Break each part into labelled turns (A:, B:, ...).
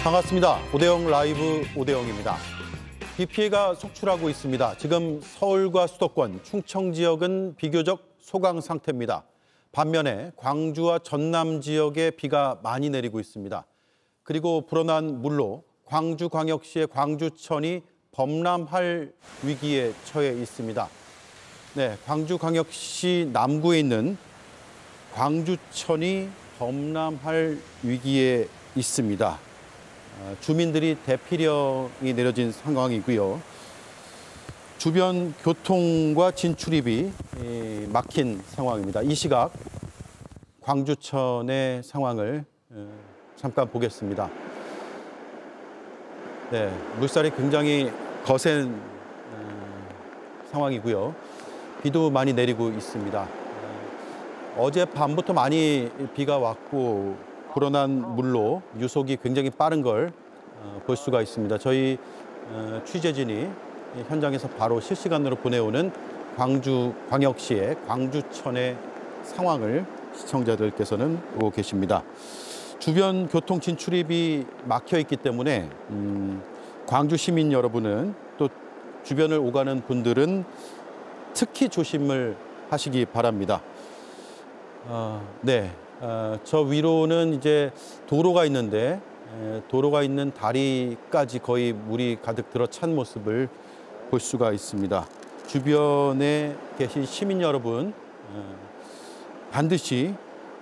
A: 반갑습니다. 오대영 라이브 오대영입니다. 비 피해가 속출하고 있습니다. 지금 서울과 수도권, 충청 지역은 비교적 소강 상태입니다. 반면에 광주와 전남 지역에 비가 많이 내리고 있습니다. 그리고 불어난 물로 광주광역시의 광주천이 범람할 위기에 처해 있습니다. 네, 광주광역시 남구에 있는 광주천이 범람할 위기에 있습니다. 주민들이 대피령이 내려진 상황이고요. 주변 교통과 진출입이 막힌 상황입니다. 이 시각 광주천의 상황을 잠깐 보겠습니다. 네, 물살이 굉장히 거센 상황이고요. 비도 많이 내리고 있습니다. 어젯밤부터 많이 비가 왔고 불어난 물로 유속이 굉장히 빠른 걸 볼 수가 있습니다. 저희 취재진이 현장에서 바로 실시간으로 보내오는 광주광역시의 광주천의 상황을 시청자들께서는 보고 계십니다. 주변 교통 진출입이 막혀 있기 때문에 광주 시민 여러분은 또 주변을 오가는 분들은 특히 조심을 하시기 바랍니다. 네, 저 위로는 이제 도로가 있는데 도로가 있는 다리까지 거의 물이 가득 들어찬 모습을 볼 수가 있습니다. 주변에 계신 시민 여러분 반드시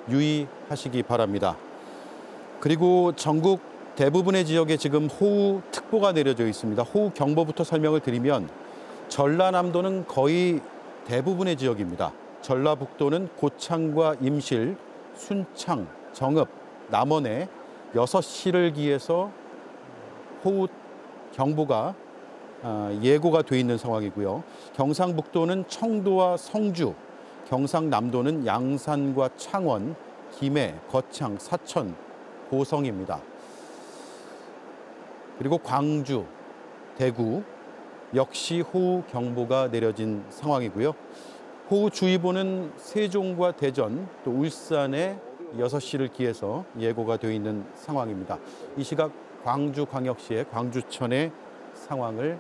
A: 유의하시기 바랍니다. 그리고 전국 대부분의 지역에 지금 호우특보가 내려져 있습니다. 호우경보부터 설명을 드리면 전라남도는 거의 대부분의 지역입니다. 전라북도는 고창과 임실, 순창, 정읍, 남원에 6시를 기해서 호우경보가 예고가 돼 있는 상황이고요. 경상북도는 청도와 성주, 경상남도는 양산과 창원, 김해, 거창, 사천, 고성입니다. 그리고 광주, 대구 역시 호우경보가 내려진 상황이고요. 호우주의보는 세종과 대전, 또 울산에 6시를 기해서 예고가 되어 있는 상황입니다. 이 시각 광주광역시의 광주천의 상황을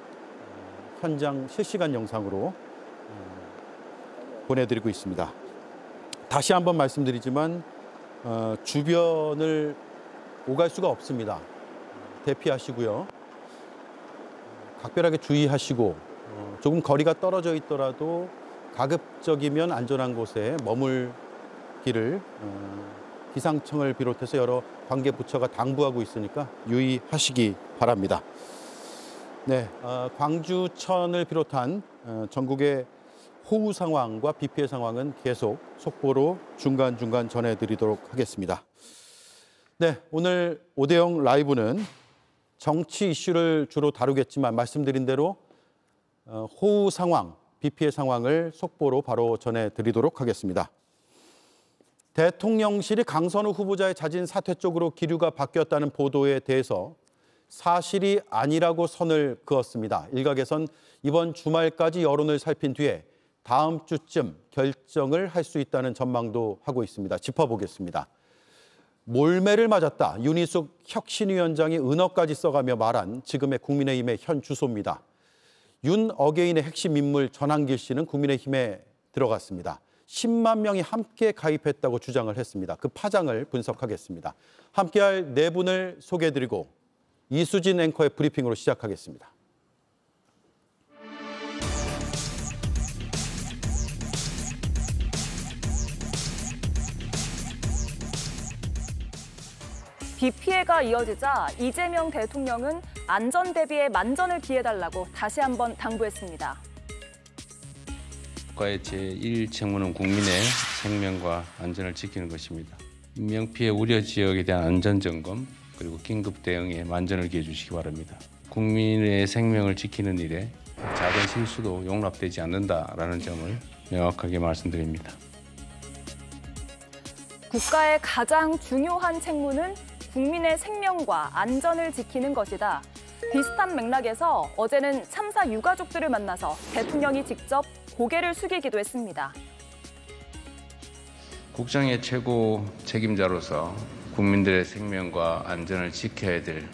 A: 현장 실시간 영상으로 보내드리고 있습니다. 다시 한번 말씀드리지만 주변을 오갈 수가 없습니다. 대피하시고요. 각별하게 주의하시고 조금 거리가 떨어져 있더라도 가급적이면 안전한 곳에 머물기를 기상청을 비롯해서 여러 관계 부처가 당부하고 있으니까 유의하시기 바랍니다. 네, 광주천을 비롯한 전국의 호우 상황과 비 피해 상황은 계속 속보로 중간중간 전해드리도록 하겠습니다. 네, 오늘 오대영 라이브는 정치 이슈를 주로 다루겠지만 말씀드린 대로 호우 상황, 비 피해 상황을 속보로 바로 전해드리도록 하겠습니다. 대통령실이 강선우 후보자의 자진 사퇴 쪽으로 기류가 바뀌었다는 보도에 대해서 사실이 아니라고 선을 그었습니다. 일각에선 이번 주말까지 여론을 살핀 뒤에 다음 주쯤 결정을 할 수 있다는 전망도 하고 있습니다. 짚어보겠습니다. 몰매를 맞았다. 윤희숙 혁신위원장이 은어까지 써가며 말한 지금의 국민의힘의 현 주소입니다. 윤 어게인의 핵심 인물 전한길 씨는 국민의힘에 들어갔습니다. 10만 명이 함께 가입했다고 주장을 했습니다. 그 파장을 분석하겠습니다. 함께할 네 분을 소개해드리고 이수진 앵커의 브리핑으로 시작하겠습니다.
B: 비 피해가 이어지자 이재명 대통령은 안전 대비에 만전을 기해달라고 다시 한번 당부했습니다.
C: 국가의 제1책무는 국민의 생명과 안전을 지키는 것입니다. 인명피해 우려 지역에 대한 안전점검 그리고 긴급 대응에 만전을 기해 주시기 바랍니다. 국민의 생명을 지키는 일에 작은 실수도 용납되지 않는다라는 점을 명확하게 말씀드립니다.
B: 국가의 가장 중요한 책무는 국민의 생명과 안전을 지키는 것이다. 비슷한 맥락에서 어제는 참사 유가족들을 만나서 대통령이 직접 고개를 숙이기도 했습니다.
C: 국정의 최고 책임자로서 국민들의 생명과 안전을 지켜야 될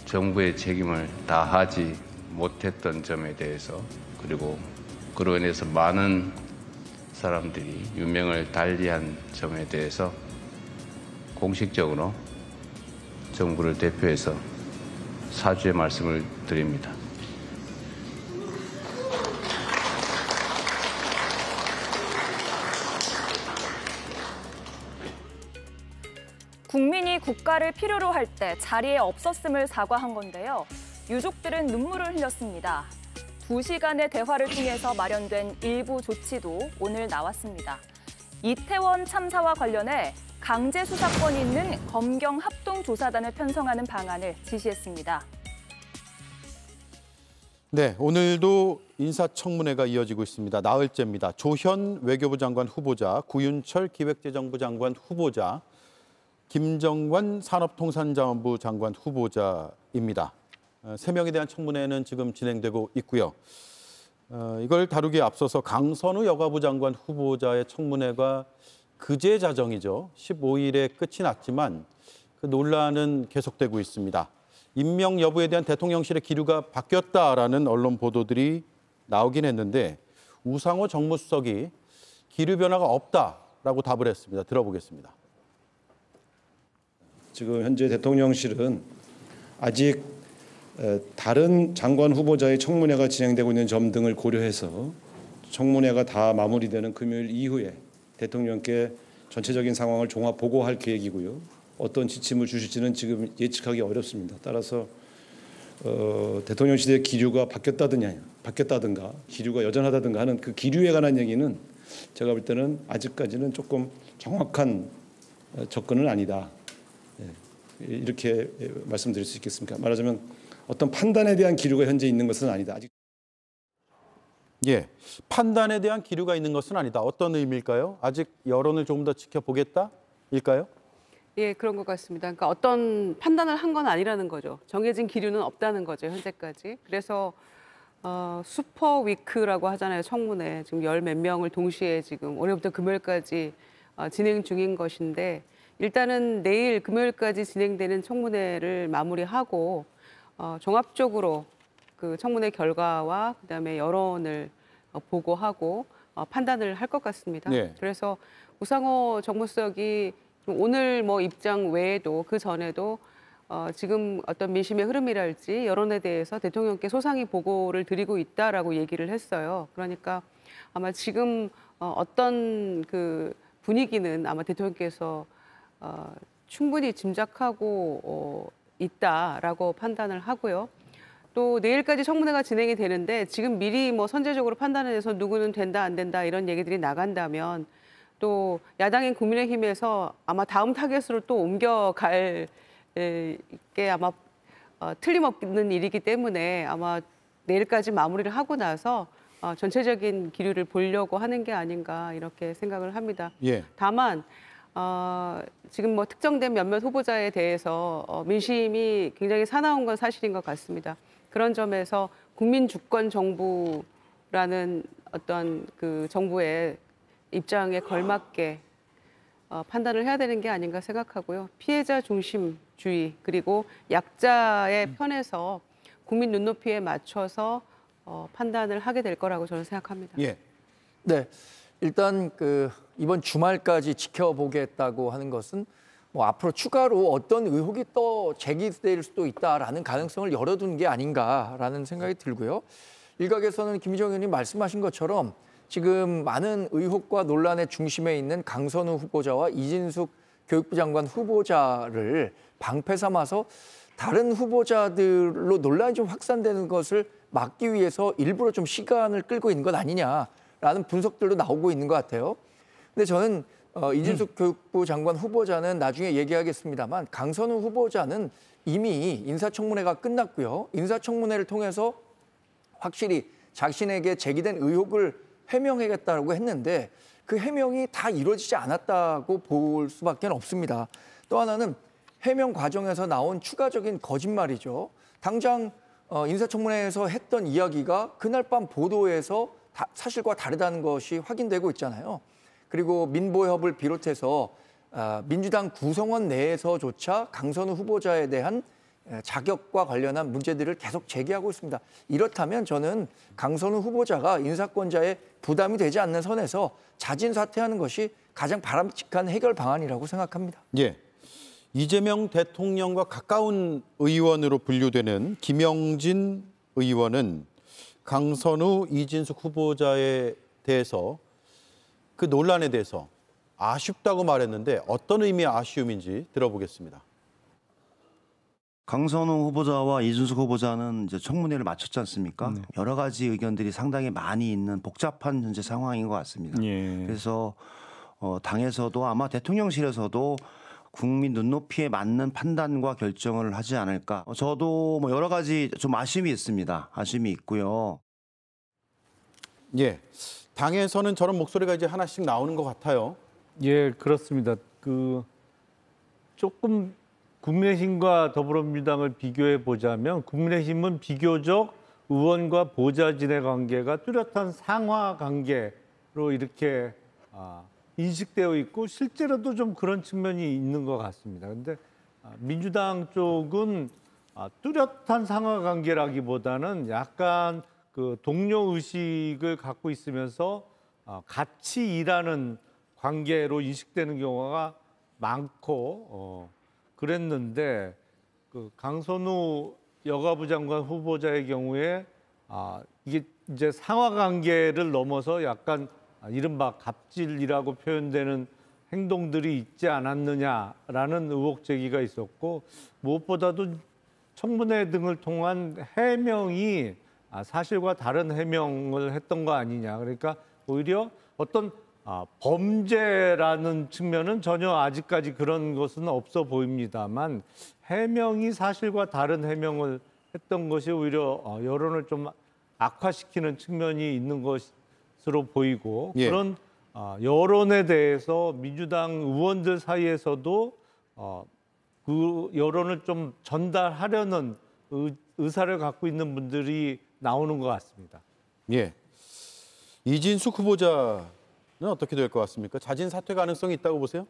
C: 정부의 책임을 다하지 못했던 점에 대해서, 그리고 그로 인해서 많은 사람들이 유명을 달리한 점에 대해서 공식적으로 정부를 대표해서 사죄의 말씀을 드립니다.
B: 국민이 국가를 필요로 할 때 자리에 없었음을 사과한 건데요. 유족들은 눈물을 흘렸습니다. 2시간의 대화를 통해서 마련된 일부 조치도 오늘 나왔습니다. 이태원 참사와 관련해 강제 수사권이 있는 검경 합동조사단을 편성하는 방안을 지시했습니다.
A: 네, 오늘도 인사청문회가 이어지고 있습니다. 나흘째입니다. 조현 외교부 장관 후보자, 구윤철 기획재정부 장관 후보자, 김정관 산업통상자원부 장관 후보자입니다. 3명에 대한 청문회는 지금 진행되고 있고요. 이걸 다루기에 앞서서 강선우 여가부 장관 후보자의 청문회가 그제 자정이죠. 15일에 끝이 났지만 그 논란은 계속되고 있습니다. 임명 여부에 대한 대통령실의 기류가 바뀌었다라는 언론 보도들이 나오긴 했는데 우상호 정무수석이 기류 변화가 없다라고 답을 했습니다. 들어보겠습니다.
D: 지금 현재 대통령실은 아직 다른 장관 후보자의 청문회가 진행되고 있는 점 등을 고려해서 청문회가 다 마무리되는 금요일 이후에 대통령께 전체적인 상황을 종합 보고할 계획이고요. 어떤 지침을 주실지는 지금 예측하기 어렵습니다. 따라서 대통령실의 기류가 바뀌었다든가 기류가 여전하다든가 하는 그 기류에 관한 얘기는 제가 볼 때는 아직까지는 조금 정확한 접근은 아니다. 이렇게 말씀드릴 수 있겠습니까? 말하자면 어떤 판단에 대한 기류가 현재 있는 것은 아니다. 아직.
A: 예, 판단에 대한 기류가 있는 것은 아니다. 어떤 의미일까요? 아직 여론을 조금 더 지켜보겠다일까요?
E: 예, 그런 것 같습니다. 그러니까 어떤 판단을 한 건 아니라는 거죠. 정해진 기류는 없다는 거죠, 현재까지. 그래서 슈퍼 위크라고 하잖아요, 청문회. 지금 열 몇 명을 동시에 지금 월요일부터 금요일까지 진행 중인 것인데 일단은 내일 금요일까지 진행되는 청문회를 마무리하고 종합적으로 그 청문회 결과와 그다음에 여론을 보고하고 판단을 할 것 같습니다.
A: 네.
E: 그래서 우상호 정무수석이 오늘 뭐 입장 외에도 그 전에도 지금 어떤 민심의 흐름이랄지 여론에 대해서 대통령께 소상히 보고를 드리고 있다라고 얘기를 했어요. 그러니까 아마 지금 어떤 그 분위기는 아마 대통령께서 충분히 짐작하고 있다라고 판단을 하고요. 또 내일까지 청문회가 진행이 되는데 지금 미리 뭐 선제적으로 판단을 해서 누구는 된다 안 된다 이런 얘기들이 나간다면 또 야당인 국민의힘에서 아마 다음 타겟으로 또 옮겨갈 게 아마 틀림없는 일이기 때문에 아마 내일까지 마무리를 하고 나서 전체적인 기류를 보려고 하는 게 아닌가 이렇게 생각을 합니다.
A: 예.
E: 다만 지금 뭐 특정된 몇몇 후보자에 대해서 민심이 굉장히 사나운 건 사실인 것 같습니다. 그런 점에서 국민 주권 정부라는 어떤 그 정부의 입장에 걸맞게 판단을 해야 되는 게 아닌가 생각하고요. 피해자 중심주의 그리고 약자의 편에서 국민 눈높이에 맞춰서 판단을 하게 될 거라고 저는 생각합니다.
A: 예.
F: 네, 일단 이번 주말까지 지켜보겠다고 하는 것은 뭐 앞으로 추가로 어떤 의혹이 또 제기될 수도 있다라는 가능성을 열어둔 게 아닌가라는 생각이 들고요. 일각에서는 김희정 의원님 말씀하신 것처럼 지금 많은 의혹과 논란의 중심에 있는 강선우 후보자와 이진숙 교육부 장관 후보자를 방패 삼아서 다른 후보자들로 논란이 좀 확산되는 것을 막기 위해서 일부러 좀 시간을 끌고 있는 것 아니냐라는 분석들도 나오고 있는 것 같아요. 근데 저는 이진숙 교육부 장관 후보자는 나중에 얘기하겠습니다만 강선우 후보자는 이미 인사청문회가 끝났고요. 인사청문회를 통해서 확실히 자신에게 제기된 의혹을 해명하겠다고 했는데 그 해명이 다 이루어지지 않았다고 볼 수밖에 없습니다. 또 하나는 해명 과정에서 나온 추가적인 거짓말이죠. 당장 인사청문회에서 했던 이야기가 그날 밤 보도에서 사실과 다르다는 것이 확인되고 있잖아요. 그리고 민보협을 비롯해서 민주당 구성원 내에서조차 강선우 후보자에 대한 자격과 관련한 문제들을 계속 제기하고 있습니다. 이렇다면 저는 강선우 후보자가 인사권자의 부담이 되지 않는 선에서 자진 사퇴하는 것이 가장 바람직한 해결 방안이라고 생각합니다.
A: 예. 이재명 대통령과 가까운 의원으로 분류되는 김영진 의원은 강선우, 이진숙 후보자에 대해서 그 논란에 대해서 아쉽다고 말했는데 어떤 의미의 아쉬움인지 들어보겠습니다.
G: 강선우 후보자와 이준석 후보자는 이제 청문회를 마쳤지 않습니까? 네. 여러 가지 의견들이 상당히 많이 있는 복잡한 현재 상황인 것 같습니다. 예. 그래서 당에서도 아마 대통령실에서도 국민 눈높이에 맞는 판단과 결정을 하지 않을까. 저도 뭐 여러 가지 좀 아쉬움이 있습니다. 아쉬움이 있고요.
A: 예, 당에서는 저런 목소리가 이제 하나씩 나오는 것 같아요.
H: 예, 그렇습니다. 조금 국민의힘과 더불어민주당을 비교해 보자면 국민의힘은 비교적 의원과 보좌진의 관계가 뚜렷한 상하 관계로 이렇게 인식되어 있고 실제로도 좀 그런 측면이 있는 것 같습니다. 그런데 민주당 쪽은 뚜렷한 상하 관계라기보다는 약간 그 동료 의식을 갖고 있으면서 같이 일하는 관계로 인식되는 경우가 많고 그랬는데 그 강선우 여가부 장관 후보자의 경우에 이게 이제 상하 관계를 넘어서 약간 이른바 갑질이라고 표현되는 행동들이 있지 않았느냐라는 의혹 제기가 있었고 무엇보다도 청문회 등을 통한 해명이 사실과 다른 해명을 했던 거 아니냐. 그러니까 오히려 어떤 범죄라는 측면은 전혀 아직까지 그런 것은 없어 보입니다만 해명이 사실과 다른 해명을 했던 것이 오히려 여론을 좀 악화시키는 측면이 있는 것으로 보이고 예. 그런 여론에 대해서 민주당 의원들 사이에서도 그 여론을 좀 전달하려는 의사를 갖고 있는 분들이 나오는 것 같습니다.
A: 예, 이진숙 후보자는 어떻게 될 것 같습니까? 자진 사퇴 가능성이 있다고 보세요?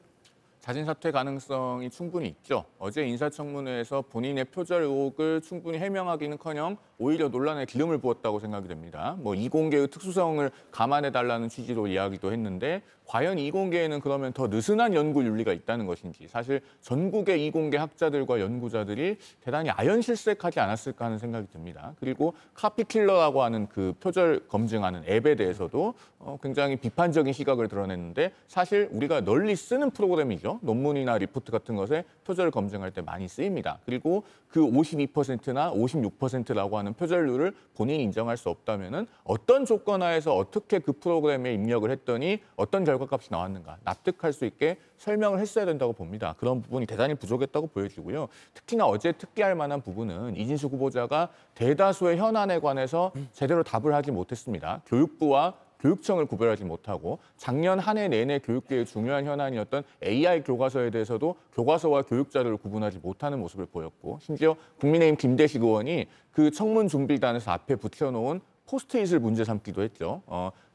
I: 자진 사퇴 가능성이 충분히 있죠. 어제 인사청문회에서 본인의 표절 의혹을 충분히 해명하기는커녕 오히려 논란에 기름을 부었다고 생각이 됩니다. 뭐 이공계의 특수성을 감안해달라는 취지로 이야기도 했는데 과연 이공계에는 그러면 더 느슨한 연구 윤리가 있다는 것인지 사실 전국의 이공계 학자들과 연구자들이 대단히 아연실색하지 않았을까 하는 생각이 듭니다. 그리고 카피킬러라고 하는 그 표절 검증하는 앱에 대해서도 굉장히 비판적인 시각을 드러냈는데 사실 우리가 널리 쓰는 프로그램이죠. 논문이나 리포트 같은 것에 표절 검증할 때 많이 쓰입니다. 그리고 그 52%나 56%라고 하는 표절률을 본인이 인정할 수 없다면은 어떤 조건 하에서 어떻게 그 프로그램에 입력을 했더니 어떤 결과값이 나왔는가 납득할 수 있게 설명을 했어야 된다고 봅니다. 그런 부분이 대단히 부족했다고 보여지고요. 특히나 어제 특기할 만한 부분은 이진숙 후보자가 대다수의 현안에 관해서 제대로 답을 하지 못했습니다. 교육부와 교육청을 구별하지 못하고 작년 한 해 내내 교육계의 중요한 현안이었던 AI 교과서에 대해서도 교과서와 교육 자료를 구분하지 못하는 모습을 보였고 심지어 국민의힘 김대식 의원이 그 청문 준비단에서 앞에 붙여놓은 포스트잇을 문제 삼기도 했죠.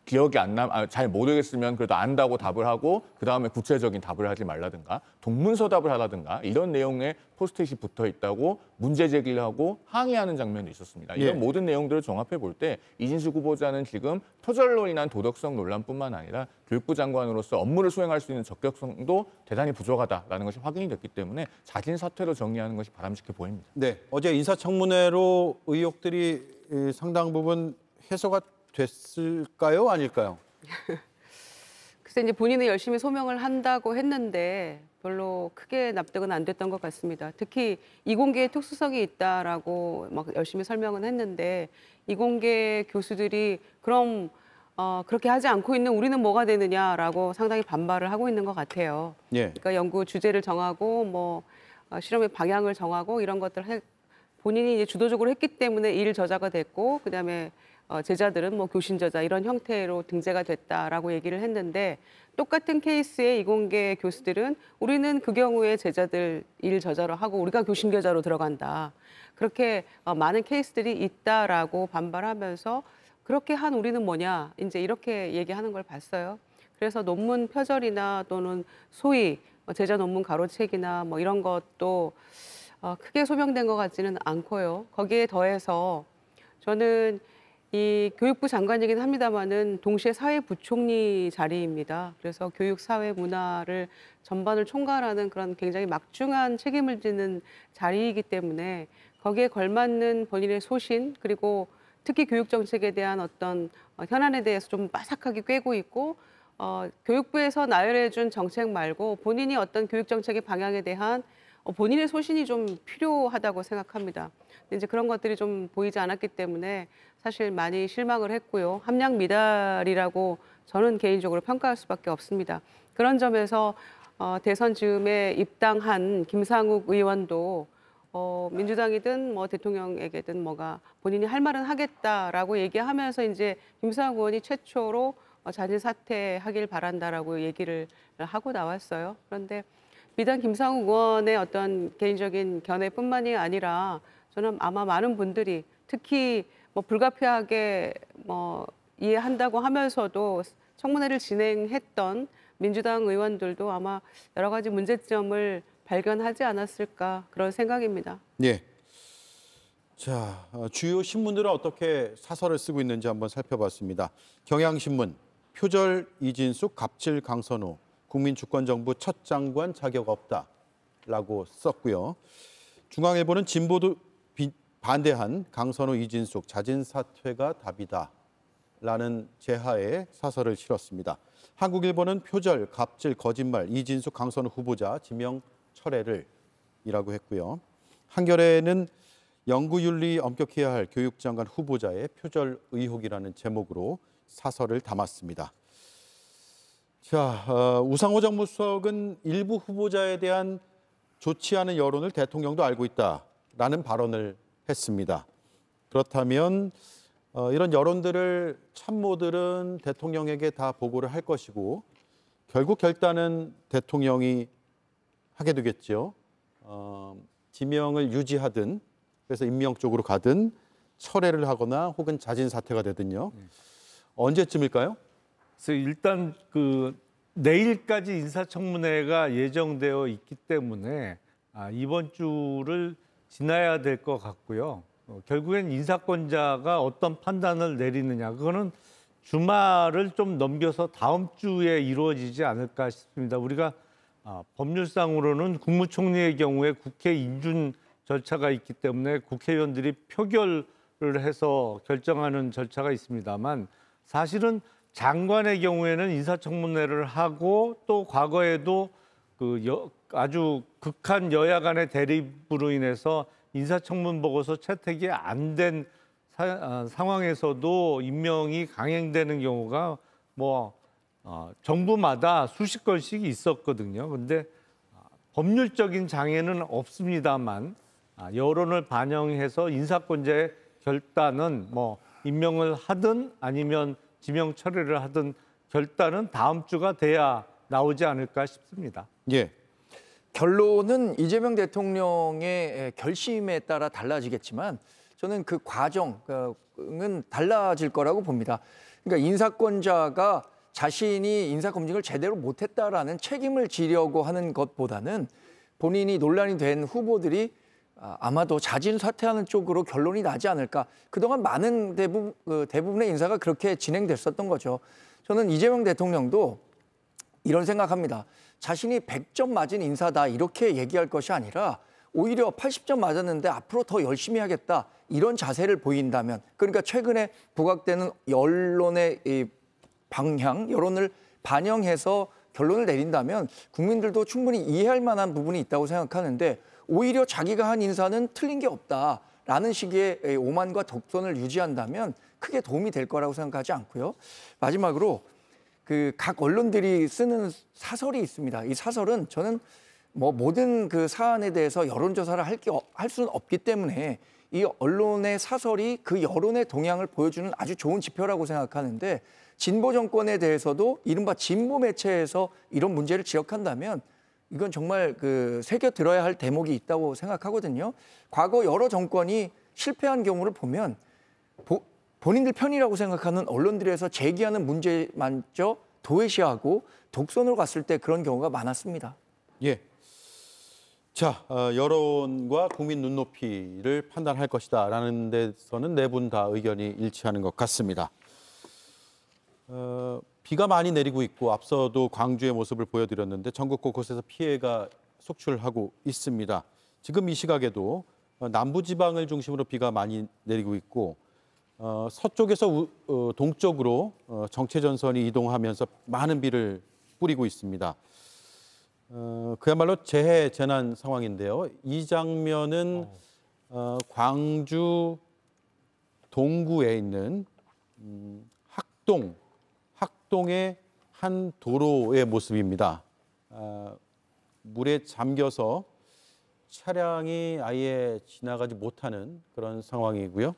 I: 기억이 잘 모르겠으면 그래도 안다고 답을 하고 그다음에 구체적인 답을 하지 말라든가 동문서답을 하라든가 이런 내용의 포스트잇이 붙어 있다고 문제 제기를 하고 항의하는 장면도 있었습니다. 이런 모든 내용들을 종합해 볼 때 이진숙 후보자는 지금 표절로 인한 도덕성 논란뿐만 아니라 교육부 장관으로서 업무를 수행할 수 있는 적격성도 대단히 부족하다라는 것이 확인이 됐기 때문에 자진 사퇴로 정리하는 것이 바람직해 보입니다.
A: 네, 어제 인사청문회로 의혹들이 상당 부분 해소가 됐을까요? 아닐까요?
E: 글쎄 이제 본인은 열심히 소명을 한다고 했는데 별로 크게 납득은 안 됐던 것 같습니다. 특히 이공계의 특수성이 있다라고 막 열심히 설명은 했는데 이공계 교수들이 그럼 그렇게 하지 않고 있는 우리는 뭐가 되느냐라고 상당히 반발을 하고 있는 것 같아요. 예. 그러니까 연구 주제를 정하고 뭐 실험의 방향을 정하고 이런 것들 본인이 이제 주도적으로 했기 때문에 일 저자가 됐고 그다음에 제자들은 뭐 교신 저자 이런 형태로 등재가 됐다라고 얘기를 했는데 똑같은 케이스의 이공계 교수들은 우리는 그 경우에 제자들 일 저자로 하고 우리가 교신 교자로 들어간다. 그렇게 많은 케이스들이 있다라고 반발하면서 그렇게 한 우리는 뭐냐 이제 이렇게 얘기하는 걸 봤어요. 그래서 논문 표절이나 또는 소위 제자 논문 가로채기나 뭐 이런 것도 크게 소명된 것 같지는 않고요. 거기에 더해서 저는 이 교육부 장관이긴 합니다만은 동시에 사회부총리 자리입니다. 그래서 교육, 사회, 문화를 전반을 총괄하는 그런 굉장히 막중한 책임을 지는 자리이기 때문에 거기에 걸맞는 본인의 소신 그리고 특히 교육 정책에 대한 어떤 현안에 대해서 좀 빠삭하게 꿰고 있고 교육부에서 나열해 준 정책 말고 본인이 어떤 교육 정책의 방향에 대한 본인의 소신이 좀 필요하다고 생각합니다. 근데 이제 그런 것들이 좀 보이지 않았기 때문에 사실 많이 실망을 했고요. 함량 미달이라고 저는 개인적으로 평가할 수밖에 없습니다. 그런 점에서 대선 즈음에 입당한 김상욱 의원도 민주당이든 뭐 대통령에게든 뭐가 본인이 할 말은 하겠다라고 얘기하면서 이제 김상욱 의원이 최초로 자진 사퇴하길 바란다라고 얘기를 하고 나왔어요. 그런데 비단 김상욱 의원의 어떤 개인적인 견해뿐만이 아니라 저는 아마 많은 분들이 특히 뭐 불가피하게 뭐 이해한다고 하면서도 청문회를 진행했던 민주당 의원들도 아마 여러 가지 문제점을 발견하지 않았을까 그런 생각입니다.
A: 예. 자, 주요 신문들은 어떻게 사설을 쓰고 있는지 한번 살펴봤습니다. 경향신문, 표절 이진숙, 갑질 강선우, 국민주권정부 첫 장관 자격 없다라고 썼고요. 중앙일보는 진보도 반대한 강선우, 이진숙 자진 사퇴가 답이다라는 제하의 사설을 실었습니다. 한국일보는 표절, 갑질, 거짓말, 이진숙, 강선우 후보자 지명 철회를 이라고 했고요. 한겨레는 영구윤리 엄격해야 할 교육장관 후보자의 표절 의혹이라는 제목으로 사설을 담았습니다. 자, 우상호 정무수석은 일부 후보자에 대한 좋지 않은 여론을 대통령도 알고 있다라는 발언을 했습니다. 그렇다면 이런 여론들을 참모들은 대통령에게 다 보고를 할 것이고 결국 결단은 대통령이 하게 되겠죠. 지명을 유지하든 그래서 임명 쪽으로 가든 철회를 하거나 혹은 자진 사퇴가 되든요. 언제쯤일까요?
H: 그래서 일단 내일까지 인사청문회가 예정되어 있기 때문에 이번 주를 지나야 될 것 같고요. 결국엔 인사권자가 어떤 판단을 내리느냐, 그거는 주말을 좀 넘겨서 다음 주에 이루어지지 않을까 싶습니다. 우리가 법률상으로는 국무총리의 경우에 국회 인준 절차가 있기 때문에 국회의원들이 표결을 해서 결정하는 절차가 있습니다만 사실은 장관의 경우에는 인사청문회를 하고 또 과거에도 아주 극한 여야 간의 대립으로 인해서 인사청문 보고서 채택이 안 된 상황에서도 임명이 강행되는 경우가 정부마다 수십 건씩 있었거든요. 그런데 법률적인 장애는 없습니다만 여론을 반영해서 인사권자의 결단은 임명을 하든 아니면 지명 처리를 하든 결단은 다음 주가 돼야 나오지 않을까 싶습니다.
A: 예.
F: 결론은 이재명 대통령의 결심에 따라 달라지겠지만 저는 그 과정은 달라질 거라고 봅니다. 그러니까 인사권자가 자신이 인사검증을 제대로 못했다라는 책임을 지려고 하는 것보다는 본인이 논란이 된 후보들이 아마도 자진 사퇴하는 쪽으로 결론이 나지 않을까. 그동안 많은 대부분의 인사가 그렇게 진행됐었던 거죠. 저는 이재명 대통령도 이런 생각합니다. 자신이 100점 맞은 인사다 이렇게 얘기할 것이 아니라 오히려 80점 맞았는데 앞으로 더 열심히 하겠다 이런 자세를 보인다면, 그러니까 최근에 부각되는 언론의 이 방향, 여론을 반영해서 결론을 내린다면 국민들도 충분히 이해할 만한 부분이 있다고 생각하는데 오히려 자기가 한 인사는 틀린 게 없다라는 식의 오만과 독선을 유지한다면 크게 도움이 될 거라고 생각하지 않고요. 마지막으로 각 언론들이 쓰는 사설이 있습니다. 이 사설은 저는 모든 그 사안에 대해서 여론조사를 할 수는 없기 때문에 이 언론의 사설이 그 여론의 동향을 보여주는 아주 좋은 지표라고 생각하는데, 진보 정권에 대해서도 이른바 진보 매체에서 이런 문제를 지적한다면 이건 정말 새겨 들어야 할 대목이 있다고 생각하거든요. 과거 여러 정권이 실패한 경우를 보면 본인들 편이라고 생각하는 언론들에서 제기하는 문제만저 도외시하고 독선으로 갔을 때 그런 경우가 많았습니다.
A: 예. 자, 여론과 국민 눈높이를 판단할 것이다라는 데서는 네 분 다 의견이 일치하는 것 같습니다. 비가 많이 내리고 있고 앞서도 광주의 모습을 보여드렸는데 전국 곳곳에서 피해가 속출하고 있습니다. 지금 이 시각에도 남부지방을 중심으로 비가 많이 내리고 있고 서쪽에서 동쪽으로 정체전선이 이동하면서 많은 비를 뿌리고 있습니다. 그야말로 재난 상황인데요. 이 장면은 광주 동구에 있는 학동의 한 도로의 모습입니다. 물에 잠겨서 차량이 아예 지나가지 못하는 그런 상황이고요.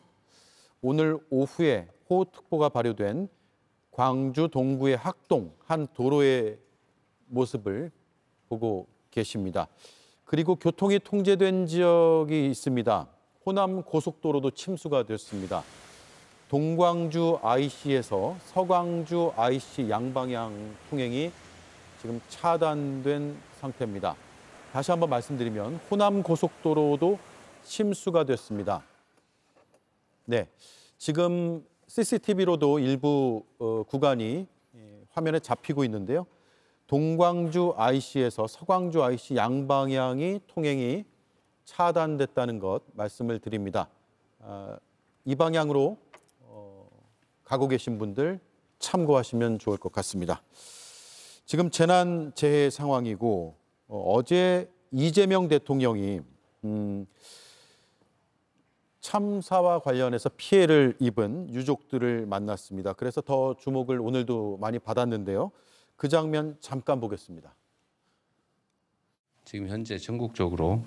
A: 오늘 오후에 호우특보가 발효된 광주 동구의 학동 한 도로의 모습을 보고 계십니다. 그리고 교통이 통제된 지역이 있습니다. 호남 고속도로도 침수가 됐습니다. 동광주 IC에서 서광주 IC 양방향 통행이 지금 차단된 상태입니다. 다시 한번 말씀드리면 호남 고속도로도 침수가 됐습니다. 네, 지금 CCTV로도 일부 구간이 화면에 잡히고 있는데요. 동광주 IC에서 서광주 IC 양방향이 통행이 차단됐다는 것 말씀을 드립니다. 이 방향으로 가고 계신 분들 참고하시면 좋을 것 같습니다. 지금 재해 상황이고 어제 이재명 대통령이 참사와 관련해서 피해를 입은 유족들을 만났습니다. 그래서 더 주목을 오늘도 많이 받았는데요. 그 장면 잠깐 보겠습니다.
C: 지금 현재 전국적으로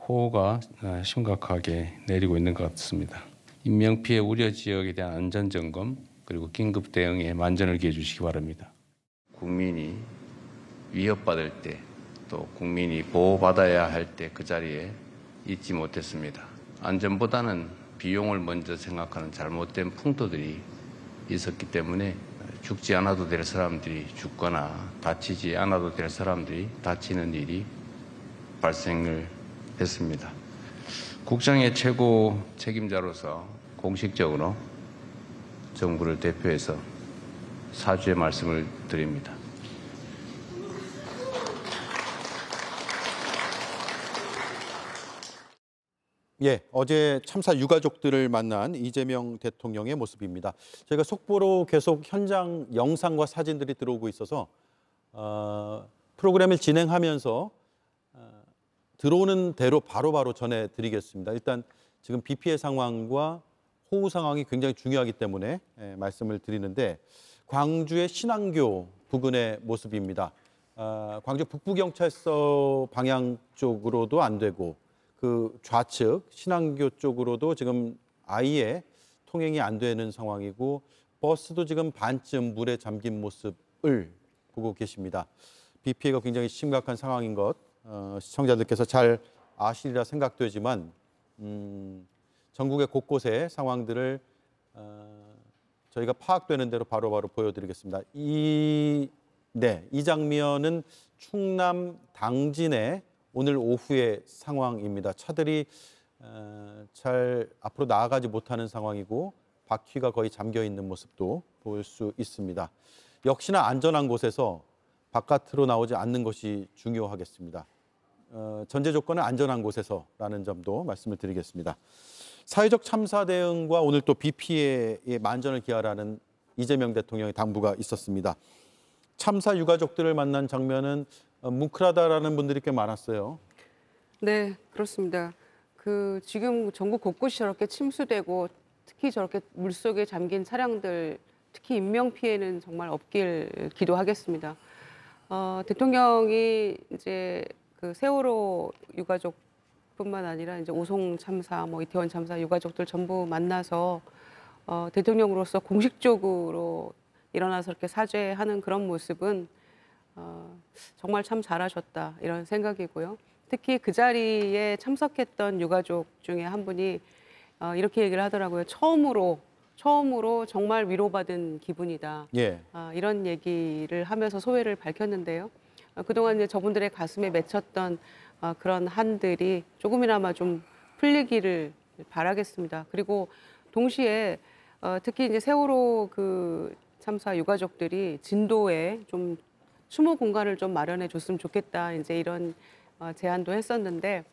C: 호우가 심각하게 내리고 있는 것 같습니다. 인명피해 우려 지역에 대한 안전점검 그리고 긴급 대응에 만전을 기해 주시기 바랍니다. 국민이 위협받을 때 또 국민이 보호받아야 할 때 그 자리에 있지 못했습니다. 안전보다는 비용을 먼저 생각하는 잘못된 풍토들이 있었기 때문에 죽지 않아도 될 사람들이 죽거나 다치지 않아도 될 사람들이 다치는 일이 발생을 했습니다. 국정의 최고 책임자로서 공식적으로 정부를 대표해서 사죄의 말씀을 드립니다.
A: 예, 어제 참사 유가족들을 만난 이재명 대통령의 모습입니다. 저희가 속보로 계속 현장 영상과 사진들이 들어오고 있어서 프로그램을 진행하면서 들어오는 대로 바로바로 전해드리겠습니다. 일단 지금 비 피해 상황과 호우 상황이 굉장히 중요하기 때문에 말씀을 드리는데 광주의 신안교 부근의 모습입니다. 광주 북부경찰서 방향 쪽으로도 안 되고 그 좌측 신안교 쪽으로도 지금 아예 통행이 안 되는 상황이고 버스도 지금 반쯤 물에 잠긴 모습을 보고 계십니다. 비 피해가 굉장히 심각한 상황인 것 시청자들께서 잘 아시리라 생각되지만 전국의 곳곳의 상황들을 저희가 파악되는 대로 바로바로 보여드리겠습니다. 이 장면은 충남 당진의 오늘 오후의 상황입니다. 차들이 잘 앞으로 나아가지 못하는 상황이고 바퀴가 거의 잠겨 있는 모습도 볼 수 있습니다. 역시나 안전한 곳에서 바깥으로 나오지 않는 것이 중요하겠습니다. 전제 조건은 안전한 곳에서라는 점도 말씀을 드리겠습니다. 사회적 참사 대응과 오늘 또 비 피해에 만전을 기하라는 이재명 대통령의 당부가 있었습니다. 참사 유가족들을 만난 장면은 뭉클하다라는 분들이 꽤 많았어요.
E: 네, 그렇습니다. 지금 전국 곳곳이 저렇게 침수되고 특히 저렇게 물속에 잠긴 차량들, 특히 인명 피해는 정말 없길 기도하겠습니다. 대통령이 이제 그 세월호 유가족뿐만 아니라 이제 오송 참사, 이태원 참사 유가족들 전부 만나서 대통령으로서 공식적으로 일어나서 이렇게 사죄하는 그런 모습은 정말 참 잘하셨다 이런 생각이고요. 특히 그 자리에 참석했던 유가족 중에 한 분이 이렇게 얘기를 하더라고요. 처음으로 정말 위로받은 기분이다.
A: 예.
E: 이런 얘기를 하면서 소회를 밝혔는데요. 그동안 이제 저분들의 가슴에 맺혔던 그런 한들이 조금이나마 좀 풀리기를 바라겠습니다. 그리고 동시에 특히 이제 세월호 그 참사 유가족들이 진도에 좀 추모 공간을 좀 마련해 줬으면 좋겠다. 이제 이런 제안도 했었는데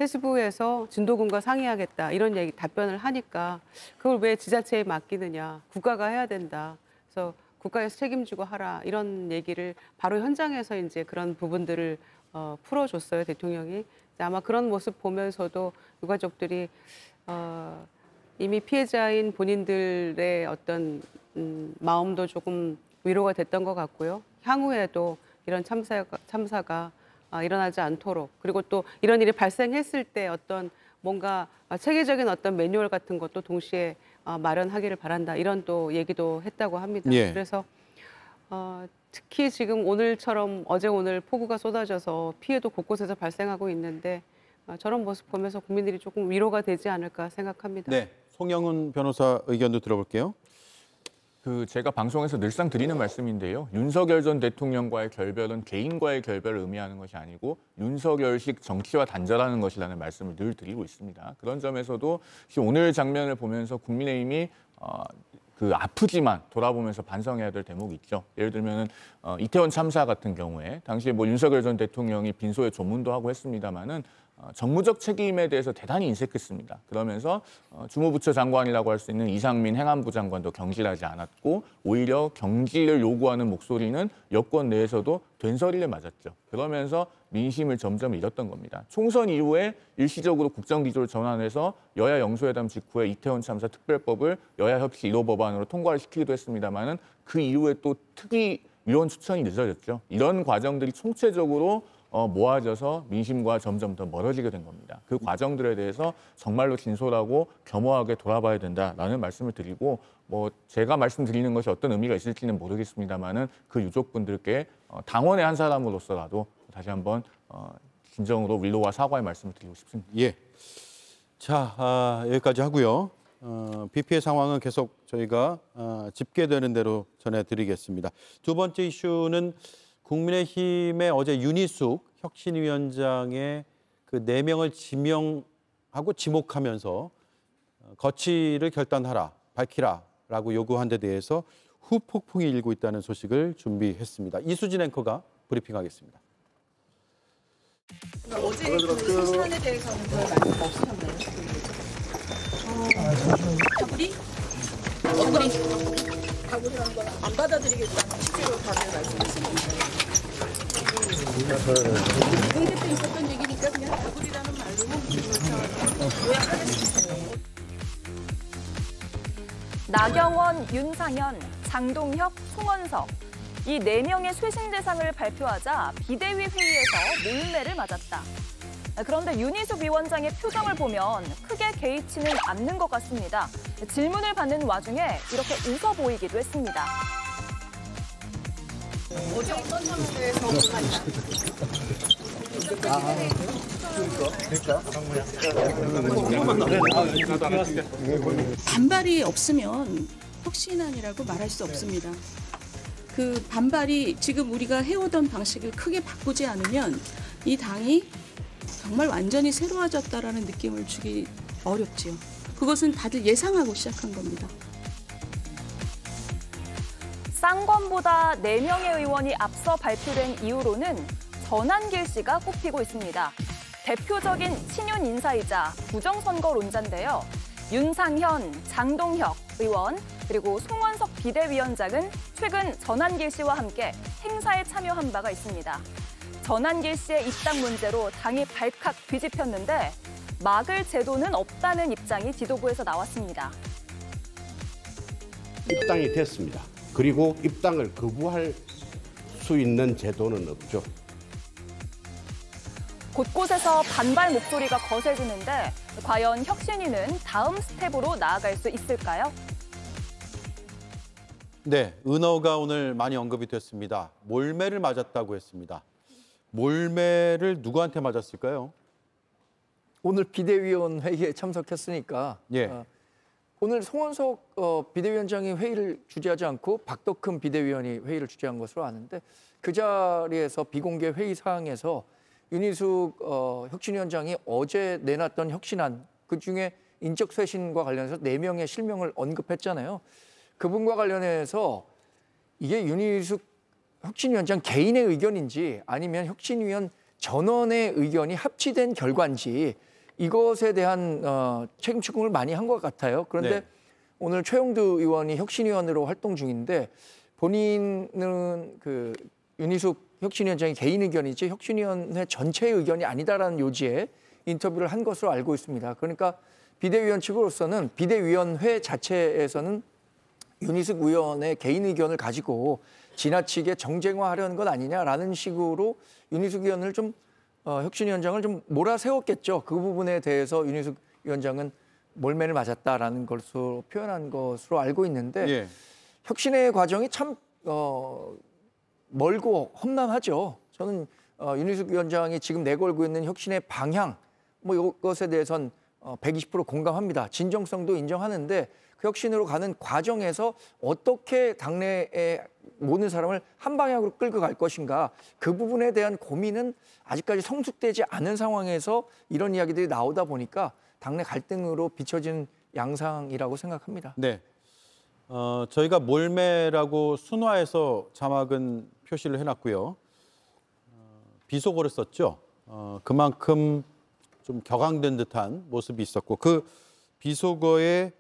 E: 해수부에서 진도군과 상의하겠다 이런 얘기 답변을 하니까 그걸 왜 지자체에 맡기느냐, 국가가 해야 된다. 그래서 국가에서 책임지고 하라 이런 얘기를 바로 현장에서 이제 그런 부분들을 풀어줬어요, 대통령이. 아마 그런 모습 보면서도 유가족들이 이미 피해자인 본인들의 어떤 마음도 조금 위로가 됐던 것 같고요. 향후에도 이런 참사가 일어나지 않도록, 그리고 또 이런 일이 발생했을 때 어떤 뭔가 체계적인 어떤 매뉴얼 같은 것도 동시에 마련하기를 바란다. 이런 또 얘기도 했다고 합니다.
A: 예.
E: 그래서 특히 지금 오늘처럼 어제 오늘 폭우가 쏟아져서 피해도 곳곳에서 발생하고 있는데 저런 모습 보면서 국민들이 조금 위로가 되지 않을까 생각합니다.
A: 네, 송영훈 변호사 의견도 들어볼게요.
I: 제가 방송에서 늘상 드리는 말씀인데요. 윤석열 전 대통령과의 결별은 개인과의 결별을 의미하는 것이 아니고 윤석열식 정치와 단절하는 것이라는 말씀을 늘 드리고 있습니다. 그런 점에서도 오늘 장면을 보면서 국민의힘이 아프지만 돌아보면서 반성해야 될 대목이 있죠. 예를 들면 이태원 참사 같은 경우에 당시에 윤석열 전 대통령이 빈소에 조문도 하고 했습니다마는 정무적 책임에 대해서 대단히 인색했습니다. 그러면서 주무부처 장관이라고 할 수 있는 이상민 행안부 장관도 경질하지 않았고 오히려 경질을 요구하는 목소리는 여권 내에서도 된소리를 맞았죠. 그러면서 민심을 점점 잃었던 겁니다. 총선 이후에 일시적으로 국정기조를 전환해서 여야 영수회담 직후에 이태원 참사 특별법을 여야 협치 1호 법안으로 통과를 시키기도 했습니다마는 그 이후에 또 특위 위원 추천이 늦어졌죠. 이런 과정들이 총체적으로 모아져서 민심과 점점 더 멀어지게 된 겁니다. 그 과정들에 대해서 정말로 진솔하고 겸허하게 돌아봐야 된다라는 말씀을 드리고 제가 말씀드리는 것이 어떤 의미가 있을지는 모르겠습니다만은 그 유족분들께 당원의 한 사람으로서라도 다시 한번 진정으로 위로와 사과의 말씀을 드리고 싶습니다.
A: 예. 자, 여기까지 하고요. 비 피해 상황은 계속 저희가 집계되는 대로 전해드리겠습니다. 두 번째 이슈는 국민의힘의 어제 윤희숙 혁신위원장의 그 4명을 지명하고 지목하면서 거취를 결단하라, 밝히라라고 요구한 데 대해서 후폭풍이 일고 있다는 소식을 준비했습니다. 이수진 앵커가 브리핑하겠습니다.
J: 어제 그 사안에 대해서는 별 말씀 없으셨나요? 다구리라는 건 안 받아들이겠다는 취지로 다들 말씀하시는 공개 때 있었던 얘기니까 그냥 다구리라는 말로 요약하겠습니다.
B: 나경원, 윤상현, 장동혁, 송원석 이 4명의 쇄신 대상을 발표하자 비대위 회의에서 몰매를 맞았다. 그런데 윤희숙 위원장의 표정을 보면 크게 개의치는 않는 것 같습니다. 질문을 받는 와중에 이렇게 웃어 보이기도 했습니다.
J: 어제 어떤 점에 대해서 반발이 없으면 혁신안이라고 말할 수 없습니다. 그 반발이 지금 우리가 해오던 방식을 크게 바꾸지 않으면 이 당이 정말 완전히 새로워졌다라는 느낌을 주기 어렵지요. 그것은 다들 예상하고 시작한 겁니다.
B: 쌍권보다 4명의 의원이 앞서 발표된 이유로는 전한길 씨가 꼽히고 있습니다. 대표적인 친윤 인사이자 부정선거론자인데요. 윤상현, 장동혁 의원 그리고 송원석 비대위원장은 최근 전한길 씨와 함께 행사에 참여한 바가 있습니다. 전한길 씨의 입당 문제로 당이 발칵 뒤집혔는데 막을 제도는 없다는 입장이 지도부에서 나왔습니다.
K: 입당이 됐습니다. 그리고 입당을 거부할 수 있는 제도는 없죠.
B: 곳곳에서 반발 목소리가 거세지는데 과연 혁신위는 다음 스텝으로 나아갈 수 있을까요?
A: 네, 은어가 오늘 많이 언급이 됐습니다. 몰매를 맞았다고 했습니다. 몰매를 누구한테 맞았을까요?
F: 오늘 비대위원 회의에 참석했으니까
A: 예.
F: 오늘 송원석 비대위원장이 회의를 주재하지 않고 박덕흠 비대위원이 회의를 주재한 것으로 아는데 그 자리에서 비공개 회의 사항에서 윤희숙 혁신위원장이 어제 내놨던 혁신안 그중에 인적쇄신과 관련해서 4명의 실명을 언급했잖아요. 그분과 관련해서 이게 윤희숙 혁신위원장 개인의 의견인지 아니면 혁신위원 전원의 의견이 합치된 결과인지 이것에 대한 책임 추궁을 많이 한 것 같아요. 그런데 오늘 최용두 의원이 혁신위원으로 활동 중인데 본인은 그 윤희숙 혁신위원장의 개인 의견이지 혁신위원회 전체의 의견이 아니다라는 요지에 인터뷰를 한 것으로 알고 있습니다. 그러니까 비대위원 측으로서는 비대위원회 자체에서는 윤희숙 의원의 개인 의견을 가지고 지나치게 정쟁화하려는 것 아니냐라는 식으로 윤희숙 의원을 좀 혁신위원장을 좀 몰아세웠겠죠. 그 부분에 대해서 윤희숙 위원장은 몰매를 맞았다라는 것으로 표현한 것으로 알고 있는데 혁신의 과정이 참 멀고 험난하죠. 저는 윤희숙 위원장이 지금 내걸고 있는 혁신의 방향 뭐 이것에 대해선 120% 공감합니다. 진정성도 인정하는데 그 혁신으로 가는 과정에서 어떻게 당내의 모든 사람을 한 방향으로 끌고 갈 것인가 그 부분에 대한 고민은 아직까지 성숙되지 않은 상황에서 이런 이야기들이 나오다 보니까 당내 갈등으로 비춰진 양상이라고 생각합니다.
A: 네, 저희가 몰매라고 순화해서 자막은 표시를 해놨고요. 비속어를 썼죠. 그만큼 좀 격앙된 듯한 모습이 있었고 그 비속어기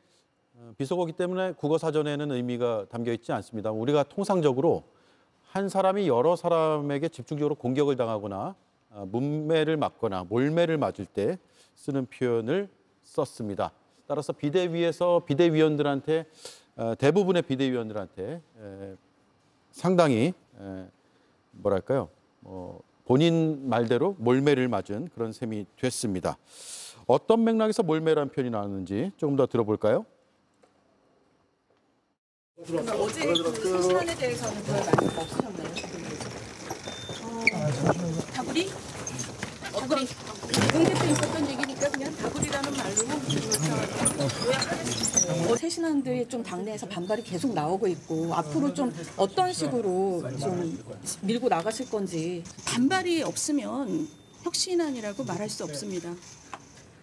A: 때문에 국어 사전에는 의미가 담겨 있지 않습니다. 우리가 통상적으로 한 사람이 여러 사람에게 집중적으로 공격을 당하거나 문매를 맞거나 몰매를 맞을 때 쓰는 표현을 썼습니다. 따라서 비대위에서 비대위원들한테 대부분의 비대위원들한테 상당히 뭐랄까요? 본인 말대로 몰매를 맞은 그런 셈이 됐습니다. 어떤 맥락에서 몰매라는 표현이 나왔는지 조금 더 들어볼까요?
J: 어제 그 시간에 대해서는 별 말씀 없으셨나요? 다구리? 공개 때 있었던 얘기니까 그냥 다구리라는 말로 요약하겠습니다.
L: 새신안들이 좀 당내에서 반발이 계속 나오고 있고 앞으로 좀 어떤 식으로 좀 밀고 나가실 건지.
J: 반발이 없으면 혁신안이라고 말할 수 없습니다.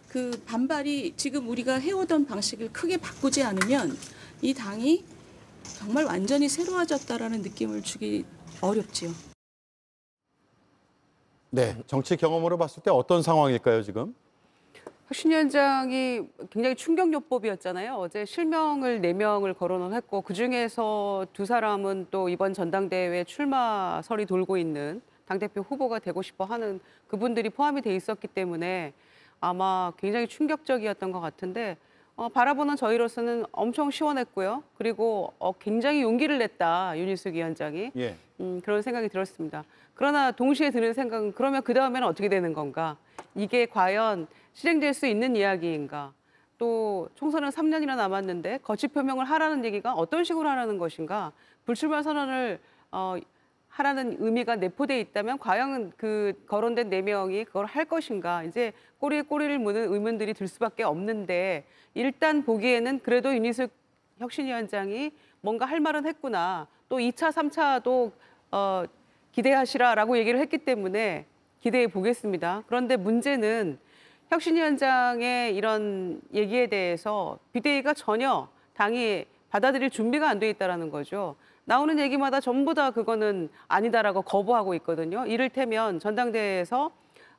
J: 그 반발이 지금 우리가 해오던 방식을 크게 바꾸지 않으면 이 당이 정말 완전히 새로워졌다라는 느낌을 주기 어렵지요.
A: 네, 정치 경험으로 봤을 때 어떤 상황일까요, 지금?
E: 혁신위원장이 굉장히 충격요법이었잖아요. 어제 실명을 4명을 거론을 했고 그중에서 2사람은 또 이번 전당대회 출마설이 돌고 있는 당대표 후보가 되고 싶어 하는 그분들이 포함이 돼 있었기 때문에 아마 굉장히 충격적이었던 것 같은데 바라보는 저희로서는 엄청 시원했고요. 그리고 굉장히 용기를 냈다, 윤희숙 위원장이. 그런 생각이 들었습니다. 그러나 동시에 드는 생각은 그러면 그 다음에는 어떻게 되는 건가? 이게 과연 실행될 수 있는 이야기인가? 또 총선은 3년이나 남았는데 거취 표명을 하라는 얘기가 어떤 식으로 하라는 것인가? 불출마 선언을 하라는 의미가 내포돼 있다면 과연 그 거론된 4명이 그걸 할 것인가? 이제 꼬리에 꼬리를 무는 의문들이 들 수밖에 없는데 일단 보기에는 그래도 윤희숙 혁신위원장이 뭔가 할 말은 했구나. 또 2차, 3차도 기대하시라라고 얘기를 했기 때문에 기대해 보겠습니다. 그런데 문제는 혁신위원장의 이런 얘기에 대해서 비대위가 전혀 당이 받아들일 준비가 안 돼 있다는 거죠. 나오는 얘기마다 전부 다 그거는 아니다라고 거부하고 있거든요. 이를테면 전당대회에서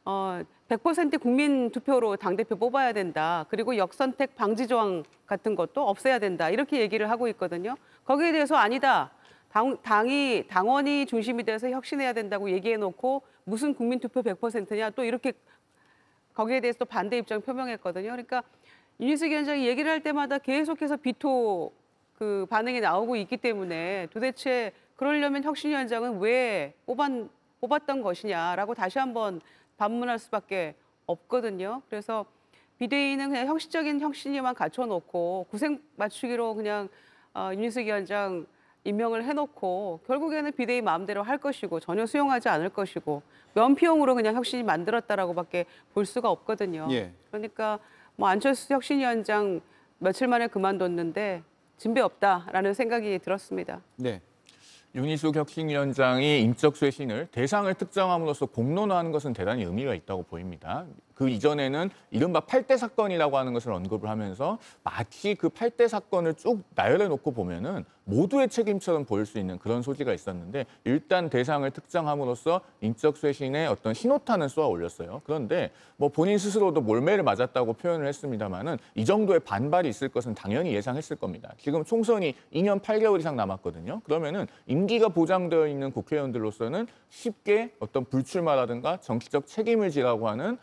E: 100% 국민 투표로 당대표 뽑아야 된다. 그리고 역선택 방지 조항 같은 것도 없애야 된다. 이렇게 얘기를 하고 있거든요. 거기에 대해서 아니다. 당원이 중심이 돼서 혁신해야 된다고 얘기해놓고 무슨 국민투표 100%냐 또 이렇게 거기에 대해서 또 반대 입장 표명했거든요. 그러니까 윤희숙 위원장이 얘기를 할 때마다 계속해서 비토 그 반응이 나오고 있기 때문에 도대체 그러려면 혁신위원장은 왜 뽑았던 것이냐라고 다시 한번 반문할 수밖에 없거든요. 그래서 비대위는 그냥 형식적인 혁신위만 갖춰놓고 구색 맞추기로 그냥 윤희숙 위원장 임명을 해놓고 결국에는 비대위 마음대로 할 것이고 전혀 수용하지 않을 것이고 면피용으로 그냥 혁신이 만들었다라고밖에 볼 수가 없거든요. 그러니까 뭐 안철수 혁신위원장 며칠 만에 그만뒀는데 진배 없다라는 생각이 들었습니다.
A: 네.
I: 윤희숙 혁신위원장이 인적 쇄신을 대상을 특정함으로써 공론화하는 것은 대단히 의미가 있다고 보입니다. 그 이전에는 이른바 8대 사건이라고 하는 것을 언급을 하면서 마치 그 8대 사건을 쭉 나열해 놓고 보면은 모두의 책임처럼 보일 수 있는 그런 소지가 있었는데 일단 대상을 특정함으로써 인적 쇄신의 어떤 신호탄을 쏘아 올렸어요. 그런데 뭐 본인 스스로도 몰매를 맞았다고 표현을 했습니다만은 이 정도의 반발이 있을 것은 당연히 예상했을 겁니다. 지금 총선이 2년 8개월 이상 남았거든요. 그러면은 임기가 보장되어 있는 국회의원들로서는 쉽게 어떤 불출마라든가 정치적 책임을 지라고 하는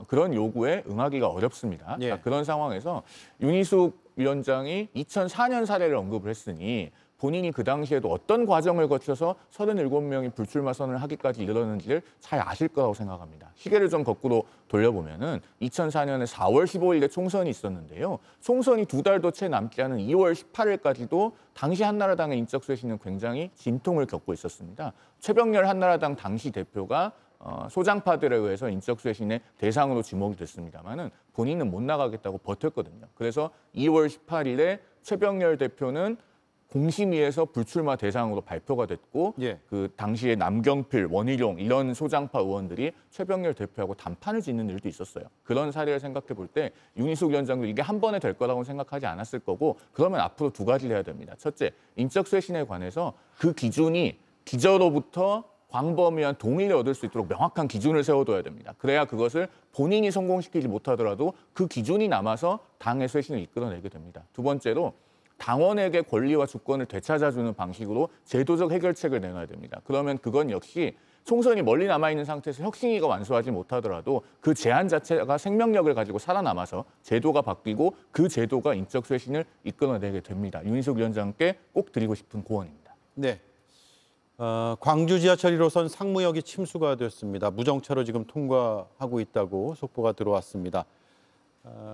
I: 그런 요구에 응하기가 어렵습니다.
A: 예.
I: 그런 상황에서 윤희숙 위원장이 2004년 사례를 언급을 했으니 본인이 그 당시에도 어떤 과정을 거쳐서 37명이 불출마 선언을 하기까지 이르렀는지를 잘 아실 거라고 생각합니다. 시계를 좀 거꾸로 돌려보면은 2004년에 4월 15일에 총선이 있었는데요. 총선이 2달도 채 남지 않은 2월 18일까지도 당시 한나라당의 인적 쇄신은 굉장히 진통을 겪고 있었습니다. 최병렬 한나라당 당시 대표가 소장파들에 의해서 인적 쇄신의 대상으로 지목이 됐습니다만은 본인은 못 나가겠다고 버텼거든요. 그래서 2월 18일에 최병렬 대표는 공심위에서 불출마 대상으로 발표가 됐고
A: 예.
I: 그 당시에 남경필, 원희룡 이런 소장파 의원들이 최병렬 대표하고 단판을 짓는 일도 있었어요. 그런 사례를 생각해 볼 때 윤희숙 위원장도 이게 한 번에 될 거라고 생각하지 않았을 거고 그러면 앞으로 두 가지를 해야 됩니다. 첫째, 인적 쇄신에 관해서 그 기준이 기저로부터 광범위한 동의를 얻을 수 있도록 명확한 기준을 세워둬야 됩니다. 그래야 그것을 본인이 성공시키지 못하더라도 그 기준이 남아서 당의 쇄신을 이끌어내게 됩니다. 두 번째로 당원에게 권리와 주권을 되찾아주는 방식으로 제도적 해결책을 내놔야 됩니다. 그러면 그건 역시 총선이 멀리 남아있는 상태에서 혁신위가 완수하지 못하더라도 그 제안 자체가 생명력을 가지고 살아남아서 제도가 바뀌고 그 제도가 인적 쇄신을 이끌어내게 됩니다. 윤희숙 위원장께 꼭 드리고 싶은 고언입니다.
A: 네. 광주 지하철 1호선 상무역이 침수가 됐습니다. 무정차로 지금 통과하고 있다고 속보가 들어왔습니다.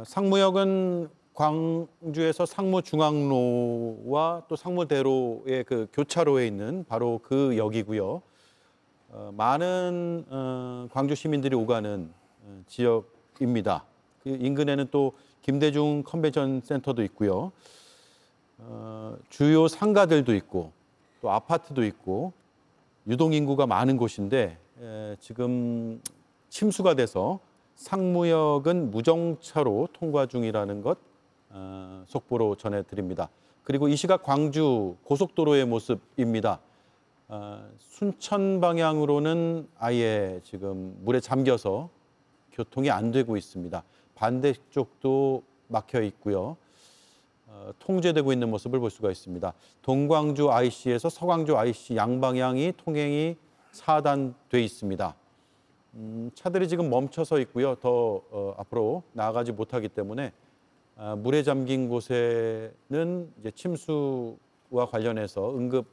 A: 상무역은 광주에서 상무중앙로와 또 상무대로의 그 교차로에 있는 바로 그 역이고요. 많은 광주 시민들이 오가는 지역입니다. 그 인근에는 또 김대중 컨벤션 센터도 있고요. 주요 상가들도 있고 또 아파트도 있고 유동인구가 많은 곳인데 지금 침수가 돼서 상무역은 무정차로 통과 중이라는 것 속보로 전해드립니다. 그리고 이 시각 광주 고속도로의 모습입니다. 순천 방향으로는 아예 지금 물에 잠겨서 교통이 안 되고 있습니다. 반대쪽도 막혀 있고요. 통제되고 있는 모습을 볼 수가 있습니다. 동광주 IC에서 서광주 IC 양방향이 통행이 차단돼 있습니다. 차들이 지금 멈춰서 있고요. 더 앞으로 나아가지 못하기 때문에 물에 잠긴 곳에는 이제 침수와 관련해서 응급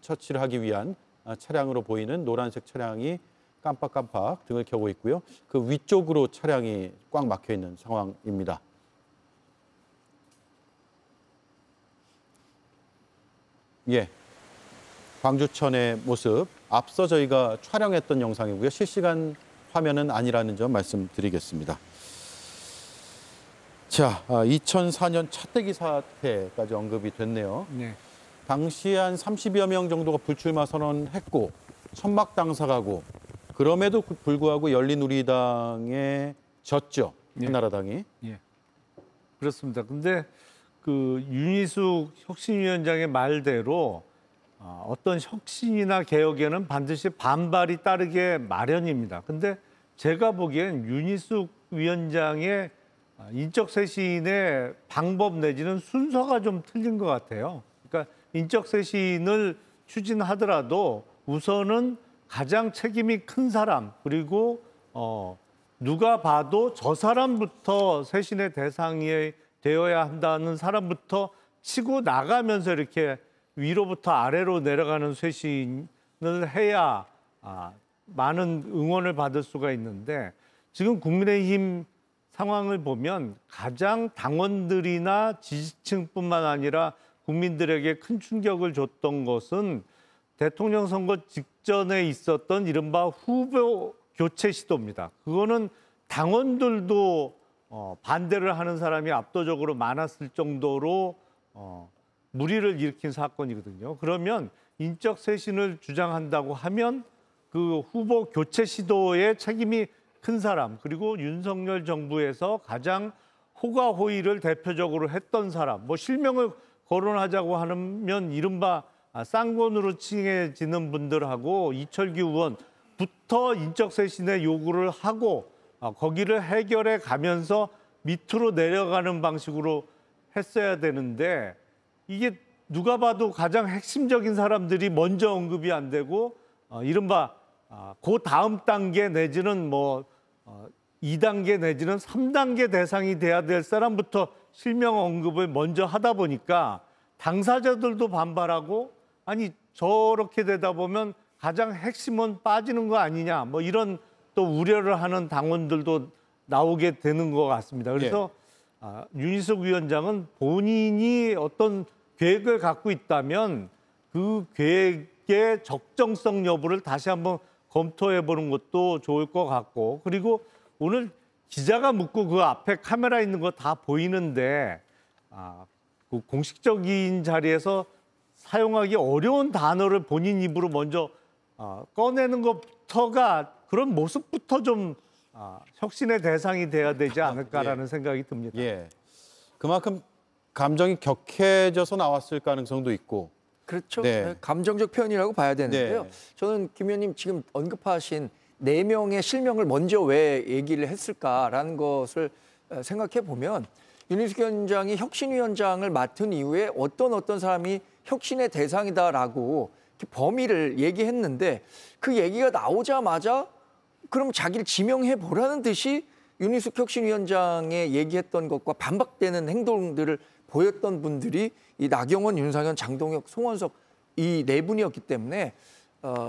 A: 처치를 하기 위한 차량으로 보이는 노란색 차량이 깜빡깜빡 등을 켜고 있고요. 그 위쪽으로 차량이 꽉 막혀 있는 상황입니다. 예, 광주천의 모습 앞서 저희가 촬영했던 영상이고요. 실시간 화면은 아니라는 점 말씀드리겠습니다. 자, 2004년 차떼기 사태까지 언급이 됐네요.
H: 네.
A: 당시에 한 30여 명 정도가 불출마 선언했고 천막 당사가고 그럼에도 불구하고 열린우리당에 졌죠. 한나라당이.
H: 예. 그렇습니다. 근데 그 윤희숙 혁신위원장의 말대로 어떤 혁신이나 개혁에는 반드시 반발이 따르게 마련입니다. 근데 제가 보기엔 윤희숙 위원장의 인적 쇄신의 방법 내지는 순서가 좀 틀린 것 같아요. 그러니까 인적 쇄신을 추진하더라도 우선은 가장 책임이 큰 사람 그리고 누가 봐도 저 사람부터 쇄신의 대상이 되어야 한다는 사람부터 치고 나가면서 이렇게 위로부터 아래로 내려가는 쇄신을 해야 많은 응원을 받을 수가 있는데 지금 국민의힘 상황을 보면 가장 당원들이나 지지층뿐만 아니라 국민들에게 큰 충격을 줬던 것은 대통령 선거 직전에 있었던 이른바 후보 교체 시도입니다. 그거는 당원들도 반대를 하는 사람이 압도적으로 많았을 정도로 물의를 일으킨 사건이거든요. 그러면 인적 쇄신을 주장한다고 하면 그 후보 교체 시도의 책임이 큰 사람, 그리고 윤석열 정부에서 가장 호가호의를 대표적으로 했던 사람, 뭐 실명을 거론하자고 하면 이른바 쌍권으로 칭해지는 분들하고 이철규 의원부터 인적 쇄신의 요구를 하고 거기를 해결해 가면서 밑으로 내려가는 방식으로 했어야 되는데, 이게 누가 봐도 가장 핵심적인 사람들이 먼저 언급이 안 되고 이른바 그 다음 단계 내지는 뭐 2단계 내지는 3단계 대상이 돼야 될 사람부터 실명 언급을 먼저 하다 보니까 당사자들도 반발하고, 아니 저렇게 되다 보면 가장 핵심은 빠지는 거 아니냐, 뭐 이런 또 우려를 하는 당원들도 나오게 되는 것 같습니다. 그래서 윤희숙 위원장은 본인이 어떤 계획을 갖고 있다면 그 계획의 적정성 여부를 다시 한번 검토해 보는 것도 좋을 것 같고, 그리고 오늘 기자가 묻고 그 앞에 카메라 있는 거 다 보이는데 그 공식적인 자리에서 사용하기 어려운 단어를 본인 입으로 먼저 꺼내는 것부터가, 그런 모습부터 좀 혁신의 대상이 돼야 되지 않을까라는 생각이 듭니다.
A: 예, 그만큼 감정이 격해져서 나왔을 가능성도 있고.
F: 그렇죠.
A: 네.
F: 감정적 표현이라고 봐야 되는데요.
A: 네.
F: 저는 김 의원님 지금 언급하신 4명의 실명을 먼저 왜 얘기를 했을까라는 것을 생각해 보면, 윤희숙 위원장이 혁신위원장을 맡은 이후에 어떤 사람이 혁신의 대상이다라고 범위를 얘기했는데, 그 얘기가 나오자마자 그럼 자기를 지명해 보라는 듯이 윤희숙 혁신위원장의 얘기했던 것과 반박되는 행동들을 보였던 분들이 이 나경원, 윤상현, 장동혁, 송원석 이 4분이었기 때문에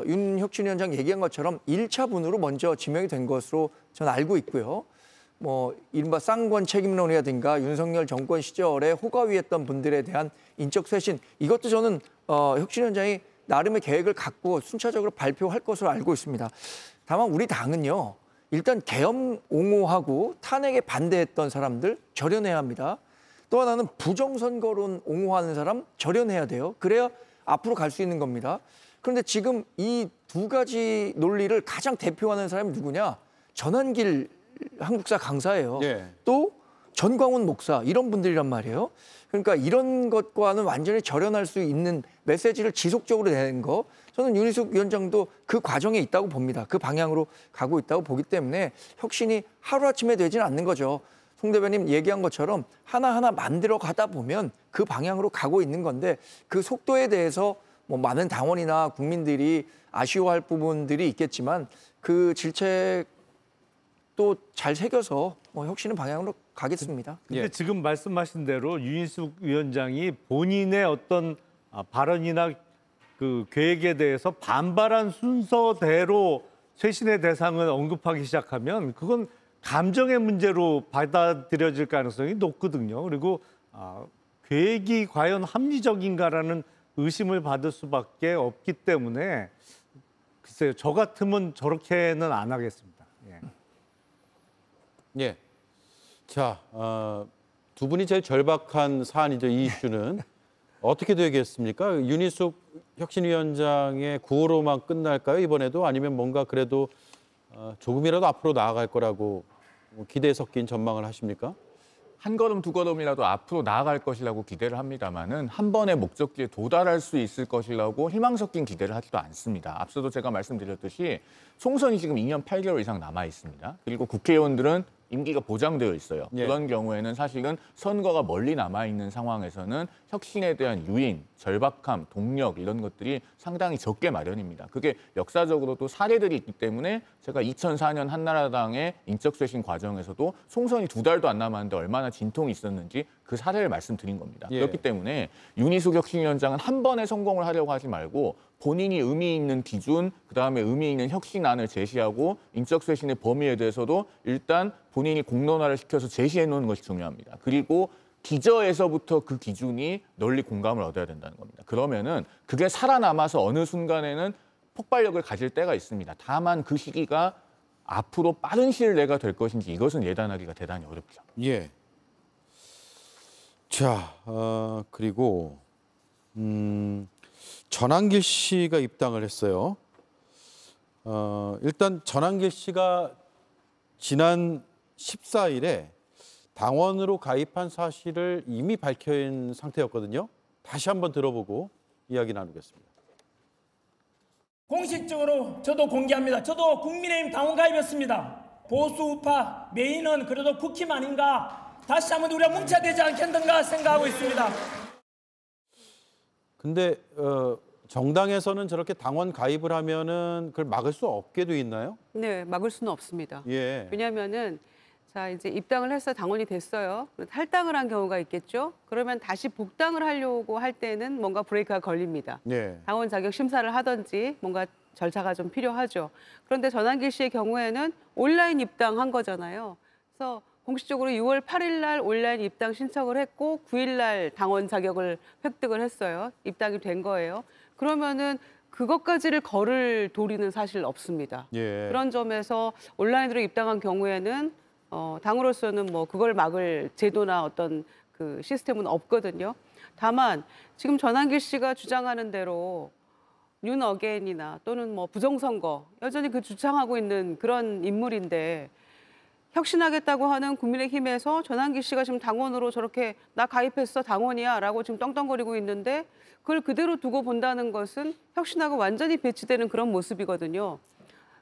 F: 윤 혁신위원장 얘기한 것처럼 1차 분으로 먼저 지명이 된 것으로 저는 알고 있고요. 뭐 이른바 쌍권 책임론이라든가 윤석열 정권 시절에 호가위했던 분들에 대한 인적 쇄신, 이것도 저는 혁신위원장이 나름의 계획을 갖고 순차적으로 발표할 것으로 알고 있습니다. 다만 우리 당은요, 일단 계엄 옹호하고 탄핵에 반대했던 사람들 절연해야 합니다. 또 하나는 부정선거론 옹호하는 사람 절연해야 돼요. 그래야 앞으로 갈 수 있는 겁니다. 그런데 지금 이 2가지 논리를 가장 대표하는 사람이 누구냐? 전한길 한국사 강사예요.
A: 네.
F: 또 전광훈 목사, 이런 분들이란 말이에요. 그러니까 이런 것과는 완전히 절연할 수 있는 메시지를 지속적으로 내는 거, 저는 윤희숙 위원장도 그 과정에 있다고 봅니다. 그 방향으로 가고 있다고 보기 때문에 혁신이 하루아침에 되지는 않는 거죠. 송 대변인 얘기한 것처럼 하나하나 만들어 가다 보면 그 방향으로 가고 있는 건데, 그 속도에 대해서 뭐 많은 당원이나 국민들이 아쉬워할 부분들이 있겠지만 그 질책도 잘 새겨서 뭐 혁신의 방향으로 가겠습니다.
H: 근데 지금 말씀하신 대로 윤희숙 위원장이 본인의 어떤 발언이나 그 계획에 대해서 반발한 순서대로 쇄신의 대상을 언급하기 시작하면 그건 감정의 문제로 받아들여질 가능성이 높거든요. 그리고 계획이 과연 합리적인가라는 의심을 받을 수밖에 없기 때문에 글쎄요, 저 같으면 저렇게는 안 하겠습니다. 예.
A: 예. 자, 두 분이 제일 절박한 사안이죠. 이 이슈는 어떻게 되겠습니까? 윤희숙 혁신위원장의 구호로만 끝날까요? 이번에도 아니면 뭔가 그래도 조금이라도 앞으로 나아갈 거라고 기대에 섞인 전망을 하십니까?
I: 한 걸음 두 걸음이라도 앞으로 나아갈 것이라고 기대를 합니다만은 한 번의 목적지에 도달할 수 있을 것이라고 희망 섞인 기대를 하지도 않습니다. 앞서도 제가 말씀드렸듯이 총선이 지금 2년 8개월 이상 남아 있습니다. 그리고 국회의원들은 임기가 보장되어 있어요.
A: 예.
I: 그런 경우에는 사실은 선거가 멀리 남아있는 상황에서는 혁신에 대한 유인, 절박함, 동력 이런 것들이 상당히 적게 마련입니다. 그게 역사적으로도 사례들이 있기 때문에 제가 2004년 한나라당의 인적쇄신 과정에서도 총선이 2달도 안 남았는데 얼마나 진통이 있었는지 그 사례를 말씀드린 겁니다.
A: 예.
I: 그렇기 때문에 윤희숙 혁신위원장은 한 번에 성공을 하려고 하지 말고 본인이 의미 있는 기준, 그다음에 의미 있는 혁신안을 제시하고 인적쇄신의 범위에 대해서도 일단 본인이 공론화를 시켜서 제시해 놓는 것이 중요합니다. 그리고 기저에서부터 그 기준이 널리 공감을 얻어야 된다는 겁니다. 그러면은 그게 살아남아서 어느 순간에는 폭발력을 가질 때가 있습니다. 다만 그 시기가 앞으로 빠른 시일 내가 될 것인지 이것은 예단하기가 대단히 어렵죠.
A: 예. 자, 그리고 전한길 씨가 입당을 했어요. 일단 전한길 씨가 지난 14일에 당원으로 가입한 사실을 이미 밝힌 상태였거든요. 다시 한번 들어보고 이야기 나누겠습니다.
M: 공식적으로 저도 공개합니다. 저도 국민의힘 당원 가입했습니다. 보수 우파 메인은 그래도 국힘 아닌가, 다시 한번 우리가 뭉쳐야 되지 않겠는가 생각하고 있습니다.
A: 근데 정당에서는 저렇게 당원 가입을 하면은 그걸 막을 수 없게 돼 있나요?
E: 네, 막을 수는 없습니다.
A: 예.
E: 왜냐하면은 자 이제 입당을 해서 당원이 됐어요. 탈당을 한 경우가 있겠죠. 그러면 다시 복당을 하려고 할 때는 뭔가 브레이크가 걸립니다.
A: 예.
E: 당원 자격 심사를 하든지 뭔가 절차가 좀 필요하죠. 그런데 전한길 씨의 경우에는 온라인 입당한 거잖아요. 그래서 공식적으로 6월 8일 날 온라인 입당 신청을 했고 9일 날 당원 자격을 획득을 했어요. 입당이 된 거예요. 그러면은 그것까지를 걸을 도리는 사실 없습니다.
A: 예.
E: 그런 점에서 온라인으로 입당한 경우에는 당으로서는 뭐 그걸 막을 제도나 어떤 그 시스템은 없거든요. 다만 지금 전한길 씨가 주장하는 대로 뉴 어게인이나 또는 뭐 부정선거 여전히 그 주장하고 있는 그런 인물인데 혁신하겠다고 하는 국민의힘에서 전한길 씨가 지금 당원으로 저렇게 나 가입했어 당원이야 라고 지금 떵떵거리고 있는데 그걸 그대로 두고 본다는 것은 혁신하고 완전히 배치되는 그런 모습이거든요.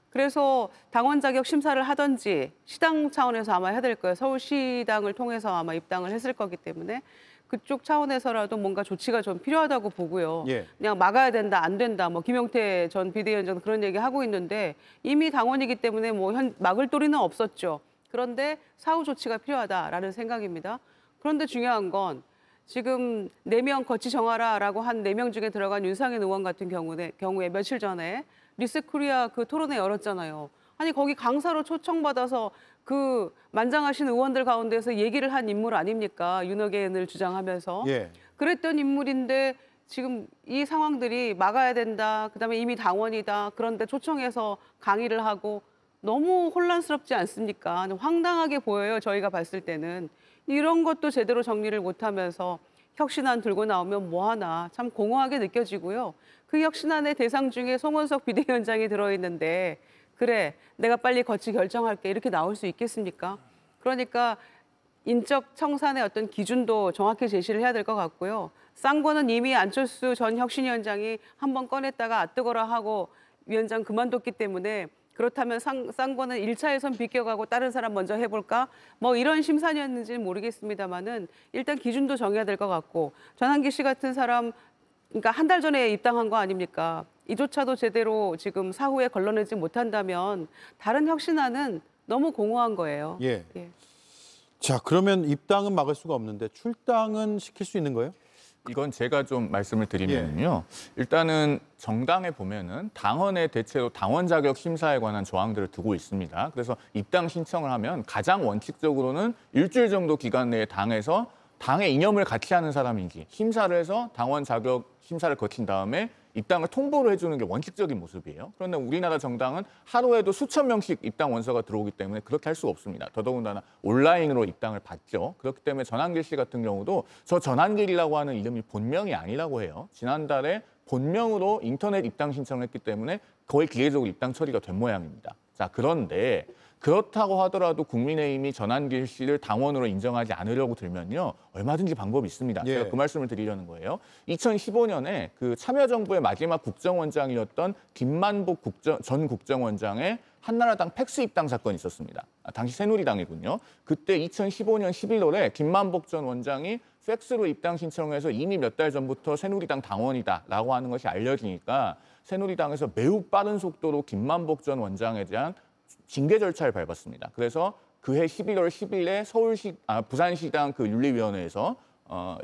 E: 그래서 당원 자격 심사를 하든지 시당 차원에서 아마 해야 될 거예요. 서울시당을 통해서 아마 입당을 했을 거기 때문에 그쪽 차원에서라도 뭔가 조치가 좀 필요하다고 보고요.
A: 예.
E: 그냥 막아야 된다, 안 된다. 뭐 김용태 전 비대위원장 그런 얘기 하고 있는데 이미 당원이기 때문에 뭐 막을 도리는 없었죠. 그런데 사후 조치가 필요하다라는 생각입니다. 그런데 중요한 건 지금 4명 거치 정하라라고 한 4명 중에 들어간 윤상현 의원 같은 경우에 며칠 전에 리스코리아 그 토론회 열었잖아요. 아니 거기 강사로 초청받아서 그 만장하신 의원들 가운데서 얘기를 한 인물 아닙니까? 윤어게인을 주장하면서.
A: 예.
E: 그랬던 인물인데 지금 이 상황들이 막아야 된다. 그다음에 이미 당원이다. 그런데 초청해서 강의를 하고 너무 혼란스럽지 않습니까? 황당하게 보여요. 저희가 봤을 때는. 이런 것도 제대로 정리를 못하면서 혁신안 들고 나오면 뭐하나 참 공허하게 느껴지고요. 그 혁신안의 대상 중에 송원석 비대위원장이 들어있는데 그래 내가 빨리 거치 결정할게 이렇게 나올 수 있겠습니까? 그러니까 인적 청산의 어떤 기준도 정확히 제시를 해야 될 것 같고요. 쌍권은 이미 안철수 전 혁신위원장이 한번 꺼냈다가 아뜨거라 하고 위원장 그만뒀기 때문에 그렇다면 쌍권은 1차에선 비껴가고 다른 사람 먼저 해볼까? 뭐 이런 심산이었는지는 모르겠습니다만은 일단 기준도 정해야 될 것 같고 전한길 씨 같은 사람 그러니까 한 달 전에 입당한 거 아닙니까? 이조차도 제대로 지금 사후에 걸러내지 못한다면 다른 혁신안은 너무 공허한 거예요.
A: 예. 예. 자, 그러면 입당은 막을 수가 없는데 출당은 시킬 수 있는 거예요?
I: 이건 제가 좀 말씀을 드리면요. 일단은 정당에 보면은 당헌에 대체로 당원 자격 심사에 관한 조항들을 두고 있습니다. 그래서 입당 신청을 하면 가장 원칙적으로는 일주일 정도 기간 내에 당에서 당의 이념을 같이 하는 사람인지 심사를 해서 당원 자격 심사를 거친 다음에 입당을 통보를 해주는 게 원칙적인 모습이에요. 그런데 우리나라 정당은 하루에도 수천 명씩 입당 원서가 들어오기 때문에 그렇게 할 수가 없습니다. 더더군다나 온라인으로 입당을 받죠. 그렇기 때문에 전한길 씨 같은 경우도 저 전한길이라고 하는 이름이 본명이 아니라고 해요. 지난달에 본명으로 인터넷 입당 신청을 했기 때문에 거의 기계적으로 입당 처리가 된 모양입니다. 자, 그런데 그렇다고 하더라도 국민의힘이 전한길 씨를 당원으로 인정하지 않으려고 들면요. 얼마든지 방법이 있습니다.
A: 예.
I: 제가 그 말씀을 드리려는 거예요. 2015년에 그 참여정부의 마지막 국정원장이었던 김만복 전 국정원장의 한나라당 팩스 입당 사건이 있었습니다. 당시 새누리당이군요. 그때 2015년 11월에 김만복 전 원장이 팩스로 입당 신청해서 이미 몇 달 전부터 새누리당 당원이다라고 하는 것이 알려지니까 새누리당에서 매우 빠른 속도로 김만복 전 원장에 대한 징계 절차를 밟았습니다. 그래서 그해 11월 10일에 부산시당 그 윤리위원회에서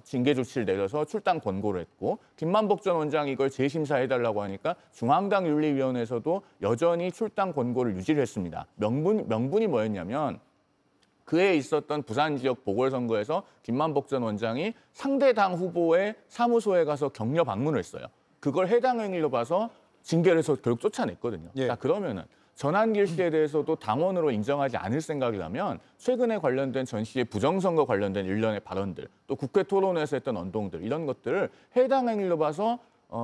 I: 징계 조치를 내려서 출당 권고를 했고 김만복 전 원장이 이걸 재심사해달라고 하니까 중앙당 윤리위원회에서도 여전히 출당 권고를 유지를 했습니다. 명분이 뭐였냐면 그해 있었던 부산 지역 보궐선거에서 김만복 전 원장이 상대 당 후보의 사무소에 가서 격려 방문을 했어요. 그걸 해당 행위로 봐서 징계를 해서 결국 쫓아냈거든요.
A: 예.
I: 자, 그러면은 전한길 씨에 대해서도 당원으로 인정하지 않을 생각이라면 최근에 관련된 전 씨의 부정선거 관련된 일련의 발언들, 또 국회 토론회에서 했던 언동들 이런 것들을 해당 행위로 봐서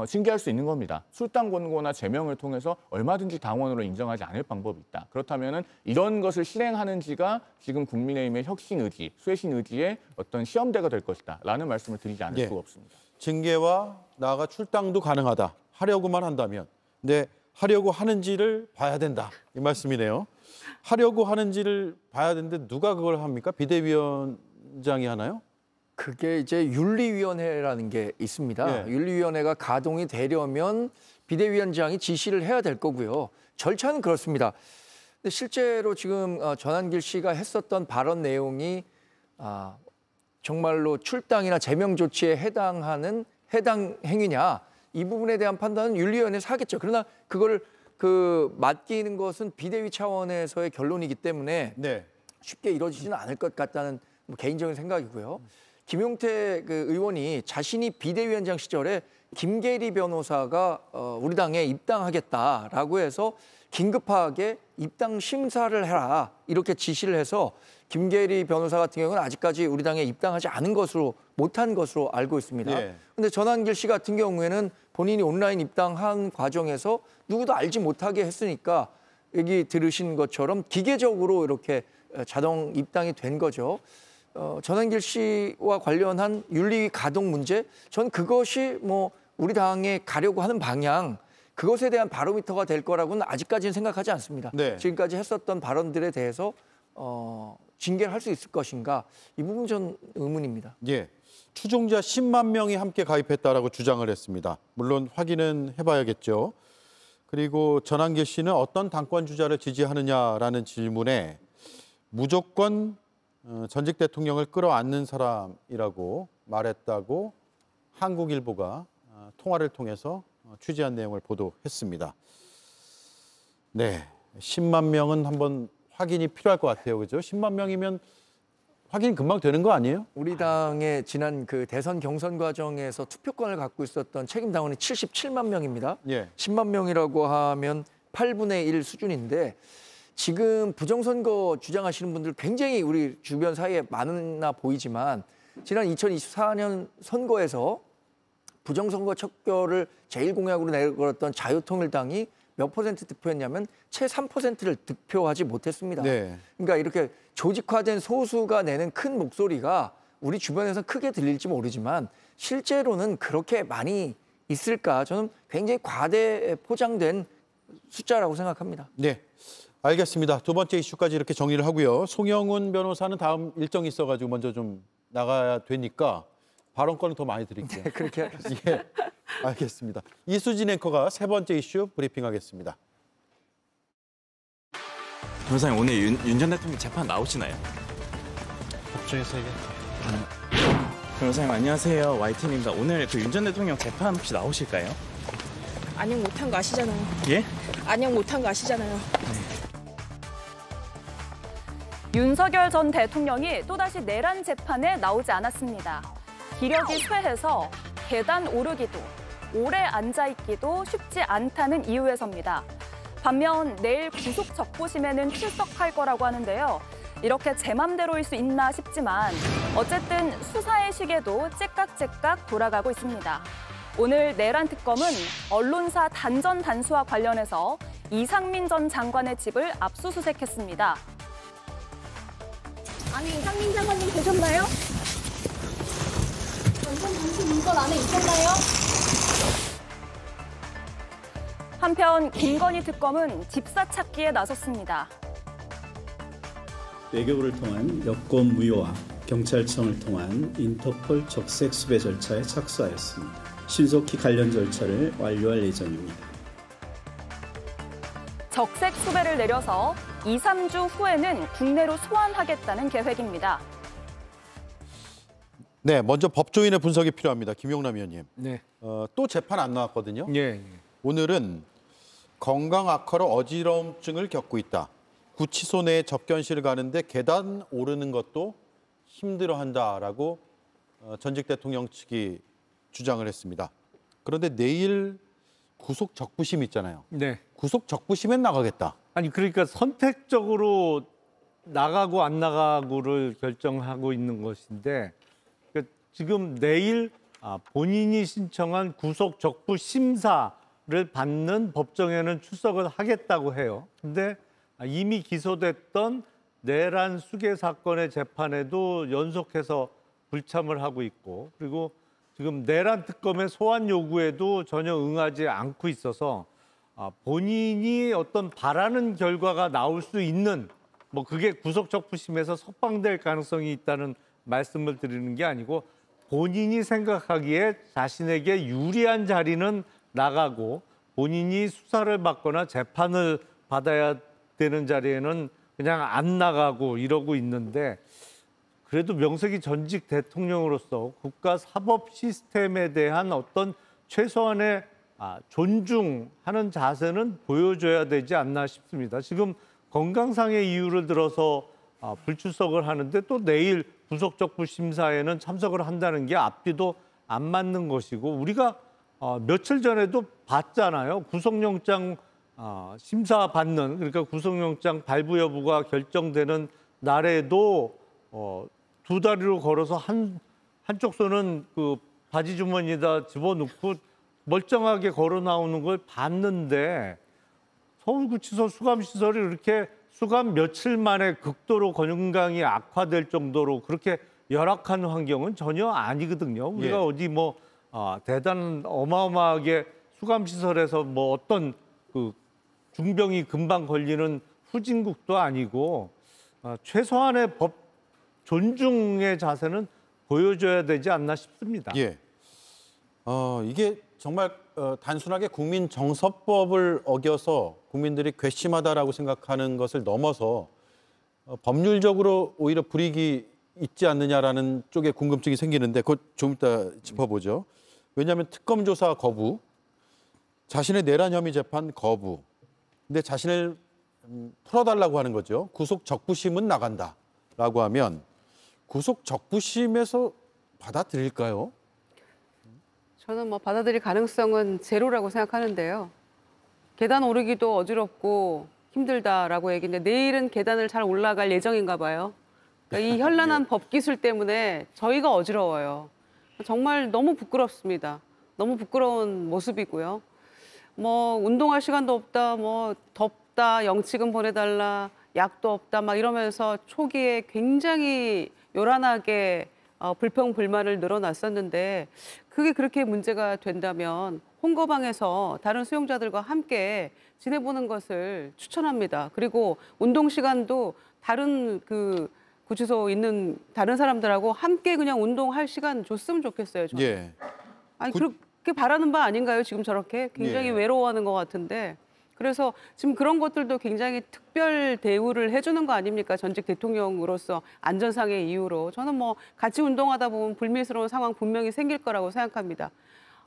I: 징계할 수 있는 겁니다. 출당 권고나 제명을 통해서 얼마든지 당원으로 인정하지 않을 방법이 있다. 그렇다면은 이런 것을 실행하는지가 지금 국민의힘의 혁신 의지, 쇄신 의지의 어떤 시험대가 될 것이다라는 말씀을 드리지 않을 수가 없습니다.
A: 징계와 나아가 출당도 가능하다. 하려고만 한다면. 근데 하려고 하는지를 봐야 된다. 이 말씀이네요. 하려고 하는지를 봐야 되는데 누가 그걸 합니까? 비대위원장이 하나요?
F: 그게 이제 윤리위원회라는 게 있습니다.
A: 예.
F: 윤리위원회가 가동이 되려면 비대위원장이 지시를 해야 될 거고요. 절차는 그렇습니다. 근데 실제로 지금 전한길 씨가 했었던 발언 내용이 정말로 출당이나 제명 조치에 해당하는 해당 행위냐 이 부분에 대한 판단은 윤리위원회에서 하겠죠. 그러나 그걸 맡기는 것은 비대위 차원에서의 결론이기 때문에 쉽게 이루어지지는 않을 것 같다는 개인적인 생각이고요. 김용태 의원이 자신이 비대위원장 시절에 김계리 변호사가 우리 당에 입당하겠다라고 해서 긴급하게 입당 심사를 해라 이렇게 지시를 해서 김계리 변호사 같은 경우는 아직까지 우리 당에 입당하지 않은 것으로 못한 것으로 알고 있습니다. 그런데 전한길 씨 같은 경우에는 본인이 온라인 입당한 과정에서 누구도 알지 못하게 했으니까 여기 들으신 것처럼 기계적으로 이렇게 자동 입당이 된 거죠. 전한길 씨와 관련한 윤리 가동 문제, 전 그것이 우리 당에 가려고 하는 방향, 그것에 대한 바로미터가 될 거라고는 아직까지는 생각하지 않습니다. 지금까지 했었던 발언들에 대해서 징계를 할 수 있을 것인가, 이 부분 전 의문입니다.
A: 예, 추종자 10만 명이 함께 가입했다라고 주장을 했습니다. 물론 확인은 해봐야겠죠. 그리고 전한길 씨는 어떤 당권 주자를 지지하느냐라는 질문에 무조건 전직 대통령을 끌어안는 사람이라고 말했다고 한국일보가 통화를 통해서 취재한 내용을 보도했습니다. 네, 10만 명은 한번 확인이 필요할 것 같아요. 그죠? 10만 명이면 확인이 금방 되는 거 아니에요?
F: 우리 당의 지난 대선 경선 과정에서 투표권을 갖고 있었던 책임 당원이 77만 명입니다. 10만 명이라고 하면 8분의 1 수준인데 지금 부정선거 주장하시는 분들 굉장히 우리 주변 사이에 많나 보이지만 지난 2024년 선거에서 부정선거 척결을 제1공약으로 내걸었던 자유통일당이 몇 퍼센트 득표했냐면 채 3%를 득표하지 못했습니다. 그러니까 이렇게 조직화된 소수가 내는 큰 목소리가 우리 주변에서 크게 들릴지 모르지만 실제로는 그렇게 많이 있을까? 저는 굉장히 과대 포장된 숫자라고 생각합니다.
A: 네, 알겠습니다. 두 번째 이슈까지 이렇게 정리를 하고요. 송영훈 변호사는 다음 일정이 있어가지고 먼저 좀 나가야 되니까 발언권을 더 많이 드릴게요.
F: 네, 그렇게 하겠습니다.
A: 예, 알겠습니다. 이수진 앵커가 세 번째 이슈 브리핑하겠습니다.
N: 변호사님, 오늘 윤 전 대통령 재판 나오시나요?
O: 법정에서 얘기할게요.
N: 변호사님 안녕하세요. YTN입니다. 오늘 윤 전 대통령 재판 혹시 나오실까요?
P: 안녕 못한 거 아시잖아요.
N: 예?
P: 안녕 못한 거 아시잖아요.
B: 윤석열 전 대통령이 또다시 내란 재판에 나오지 않았습니다. 기력이 쇠해서 계단 오르기도, 오래 앉아있기도 쉽지 않다는 이유에서입니다. 반면 내일 구속 적부심에는 출석할 거라고 하는데요. 이렇게 제 맘대로일 수 있나 싶지만 어쨌든 수사의 시계도 째깍째깍 돌아가고 있습니다. 오늘 내란 특검은 언론사 단전 단수와 관련해서 이상민 전 장관의 집을 압수수색했습니다.
Q: 아니, 이상민 장관님 계셨나요? 단전 단수 문건 안에 있었나요?
B: 한편 김건희 특검은 집사 찾기에 나섰습니다.
R: 외교부를 통한 여권 무효와 경찰청을 통한 인터폴 적색 수배 절차에 착수하였습니다. 신속히 관련 절차를 완료할 예정입니다.
B: 적색 수배를 내려서 2, 3주 후에는 국내로 소환하겠다는 계획입니다.
A: 네, 먼저 법조인의 분석이 필요합니다. 김용남 의원님.
H: 네.
A: 또 재판 안 나왔거든요.
H: 예.
A: 오늘은 건강 악화로 어지러움증을 겪고 있다. 구치소 내에 접견실 가는데 계단 오르는 것도 힘들어한다라고 전직 대통령 측이 주장을 했습니다. 그런데 내일 구속 적부심 있잖아요.
H: 네.
A: 구속 적부심엔 나가겠다.
H: 아니 그러니까 선택적으로 나가고 안 나가고를 결정하고 있는 것인데 그러니까 지금 내일 본인이 신청한 구속 적부 심사를 받는 법정에는 출석을 하겠다고 해요. 근데 이미 기소됐던 내란 수괴 사건의 재판에도 연속해서 불참을 하고 있고, 그리고 지금 내란 특검의 소환 요구에도 전혀 응하지 않고 있어서 본인이 어떤 바라는 결과가 나올 수 있는, 뭐 그게 구속적부심에서 석방될 가능성이 있다는 말씀을 드리는 게 아니고, 본인이 생각하기에 자신에게 유리한 자리는 나가고 본인이 수사를 받거나 재판을 받아야 되는 자리에는 그냥 안 나가고 이러고 있는데, 그래도 명색이 전직 대통령으로서 국가 사법 시스템에 대한 어떤 최소한의 존중하는 자세는 보여줘야 되지 않나 싶습니다. 지금 건강상의 이유를 들어서 불출석을 하는데 또 내일 구속적부 심사에는 참석을 한다는 게 앞뒤도 안 맞는 것이고, 우리가 며칠 전에도 봤잖아요. 구속영장 심사 받는, 그러니까 구속영장 발부 여부가 결정되는 날에도 두 다리로 걸어서 한쪽 손은 그 바지 주머니에다 집어넣고 멀쩡하게 걸어 나오는 걸 봤는데, 서울구치소 수감시설이 이렇게 수감 며칠 만에 극도로 건강이 악화될 정도로 그렇게 열악한 환경은 전혀 아니거든요. 우리가 어디 뭐 대단한 어마어마하게 수감시설에서 뭐 어떤 그 중병이 금방 걸리는 후진국도 아니고, 최소한의 법 존중의 자세는 보여줘야 되지 않나 싶습니다.
A: 예. 이게 정말 단순하게 국민 정서법을 어겨서 국민들이 괘씸하다라고 생각하는 것을 넘어서 법률적으로 오히려 불이익이 있지 않느냐라는 쪽에 궁금증이 생기는데, 그것 좀 이따 짚어보죠. 왜냐하면 특검 조사 거부, 자신의 내란 혐의 재판 거부, 근데 자신을 풀어달라고 하는 거죠. 구속 적부심은 나간다라고 하면 구속 적부심에서 받아들일까요?
E: 저는 뭐 받아들일 가능성은 제로라고 생각하는데요. 계단 오르기도 어지럽고 힘들다라고 얘기했는데, 내일은 계단을 잘 올라갈 예정인가 봐요. 그러니까 이 현란한 법 기술 때문에 저희가 어지러워요. 정말 너무 부끄럽습니다. 너무 부끄러운 모습이고요. 뭐 운동할 시간도 없다, 뭐 덥다, 영치금 보내달라, 약도 없다, 막 이러면서 초기에 굉장히 요란하게 불평불만을 늘어났었는데, 그게 그렇게 문제가 된다면 홍거방에서 다른 수용자들과 함께 지내보는 것을 추천합니다. 그리고 운동 시간도 다른 그 구치소 있는 다른 사람들하고 함께 그냥 운동할 시간 줬으면 좋겠어요. 저는.
A: 예.
E: 아니 그렇게 바라는 바 아닌가요? 지금 저렇게 굉장히 외로워하는 것 같은데. 그래서 지금 그런 것들도 굉장히 특별 대우를 해주는 거 아닙니까? 전직 대통령으로서 안전상의 이유로. 저는 뭐 같이 운동하다 보면 불미스러운 상황 분명히 생길 거라고 생각합니다.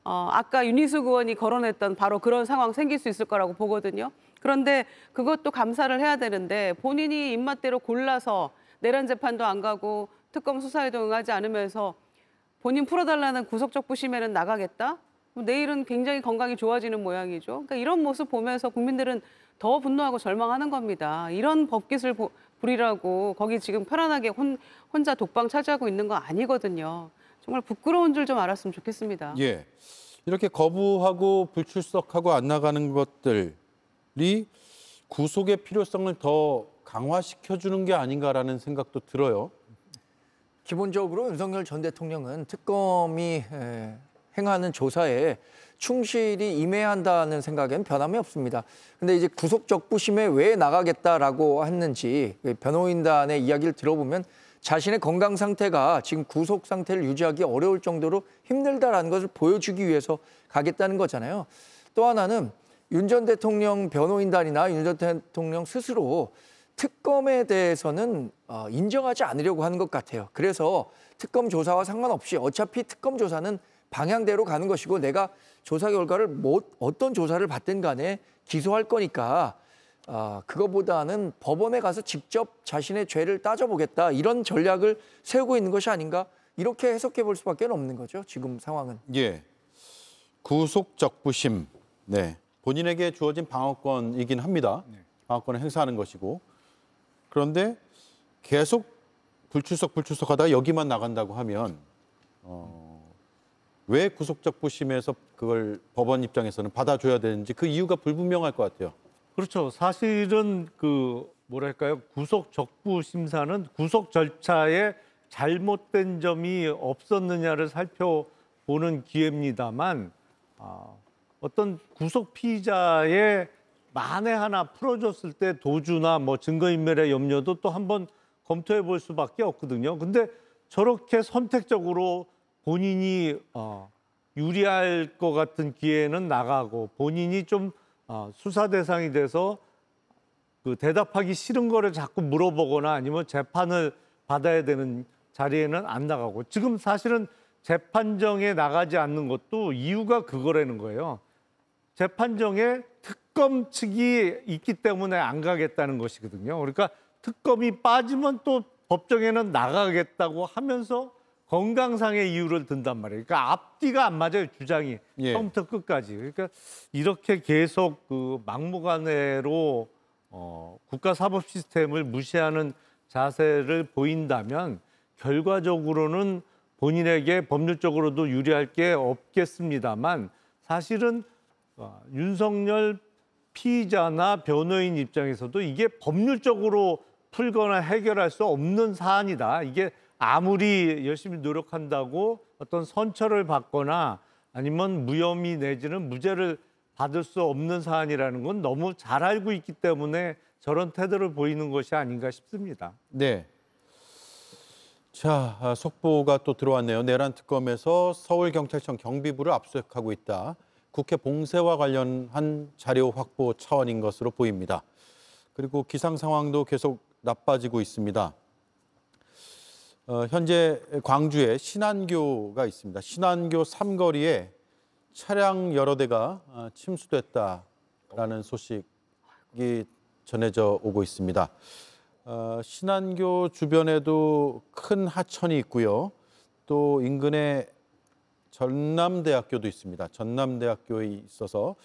E: 아까 윤희숙 의원이 거론했던 바로 그런 상황 생길 수 있을 거라고 보거든요. 그런데 그것도 감사를 해야 되는데, 본인이 입맛대로 골라서 내란 재판도 안 가고 특검 수사에도 응하지 않으면서 본인 풀어달라는 구속적부심에는 나가겠다? 내일은 굉장히 건강이 좋아지는 모양이죠. 그러니까 이런 모습 보면서 국민들은 더 분노하고 절망하는 겁니다. 이런 법기술 부리라고 거기 지금 편안하게 혼자 독방 차지하고 있는 거 아니거든요. 정말 부끄러운 줄 좀 알았으면 좋겠습니다.
A: 예, 이렇게 거부하고 불출석하고 안 나가는 것들이 구속의 필요성을 더 강화시켜주는 게 아닌가라는 생각도 들어요.
F: 기본적으로 윤석열 전 대통령은 특검이 행하는 조사에 충실히 임해야 한다는 생각엔 변함이 없습니다. 근데 이제 구속적부심에 왜 나가겠다라고 했는지 변호인단의 이야기를 들어보면 자신의 건강 상태가 지금 구속 상태를 유지하기 어려울 정도로 힘들다라는 것을 보여주기 위해서 가겠다는 거잖아요. 또 하나는 윤 전 대통령 변호인단이나 윤 전 대통령 스스로 특검에 대해서는 인정하지 않으려고 하는 것 같아요. 그래서 특검 조사와 상관없이 어차피 특검 조사는 방향대로 가는 것이고, 내가 조사 결과를 어떤 조사를 받든 간에 기소할 거니까 그거보다는 법원에 가서 직접 자신의 죄를 따져보겠다, 이런 전략을 세우고 있는 것이 아닌가, 이렇게 해석해 볼 수밖에 없는 거죠. 지금 상황은.
A: 예, 구속적부심, 네, 본인에게 주어진 방어권이긴 합니다. 방어권을 행사하는 것이고, 그런데 계속 불출석하다가 여기만 나간다고 하면 왜 구속적부심에서 그걸 법원 입장에서는 받아줘야 되는지 그 이유가 불분명할 것 같아요.
H: 그렇죠. 사실은 뭐랄까요, 구속적부 심사는 구속 절차에 잘못된 점이 없었느냐를 살펴보는 기회입니다만 어떤 구속 피의자의 만에 하나 풀어줬을 때 도주나 뭐 증거인멸의 염려도 또 한번 검토해 볼 수밖에 없거든요. 근데 저렇게 선택적으로 본인이 유리할 것 같은 기회는 나가고 본인이 좀 수사 대상이 돼서 대답하기 싫은 거를 자꾸 물어보거나 아니면 재판을 받아야 되는 자리에는 안 나가고, 지금 사실은 재판정에 나가지 않는 것도 이유가 그거라는 거예요. 재판정에 특검 측이 있기 때문에 안 가겠다는 것이거든요. 그러니까 특검이 빠지면 또 법정에는 나가겠다고 하면서 건강상의 이유를 든단 말이에요. 그러니까 앞뒤가 안 맞아요, 주장이. 처음부터 끝까지. 그러니까 이렇게 계속 막무가내로 국가사법 시스템을 무시하는 자세를 보인다면 결과적으로는 본인에게 법률적으로도 유리할 게 없겠습니다만, 사실은 윤석열 피의자나 변호인 입장에서도 이게 법률적으로 풀거나 해결할 수 없는 사안이다. 이게 아무리 열심히 노력한다고 어떤 선처를 받거나 아니면 무혐의 내지는 무죄를 받을 수 없는 사안이라는 건 너무 잘 알고 있기 때문에 저런 태도를 보이는 것이 아닌가 싶습니다.
A: 네. 자, 속보가 또 들어왔네요. 내란 특검에서 서울경찰청 경비부를 압수하고 있다. 국회 봉쇄와 관련한 자료 확보 차원인 것으로 보입니다. 그리고 기상 상황도 계속 나빠지고 있습니다. 현재 광주에 신안교가 있습니다. 신안교 삼거리에 차량 여러 대가 침수됐다라는 소식이 전해져 오고 있습니다. 신안교 주변에도 큰 하천이 있고요. 또 인근에 전남대학교도 있습니다. 전남대학교에 있어서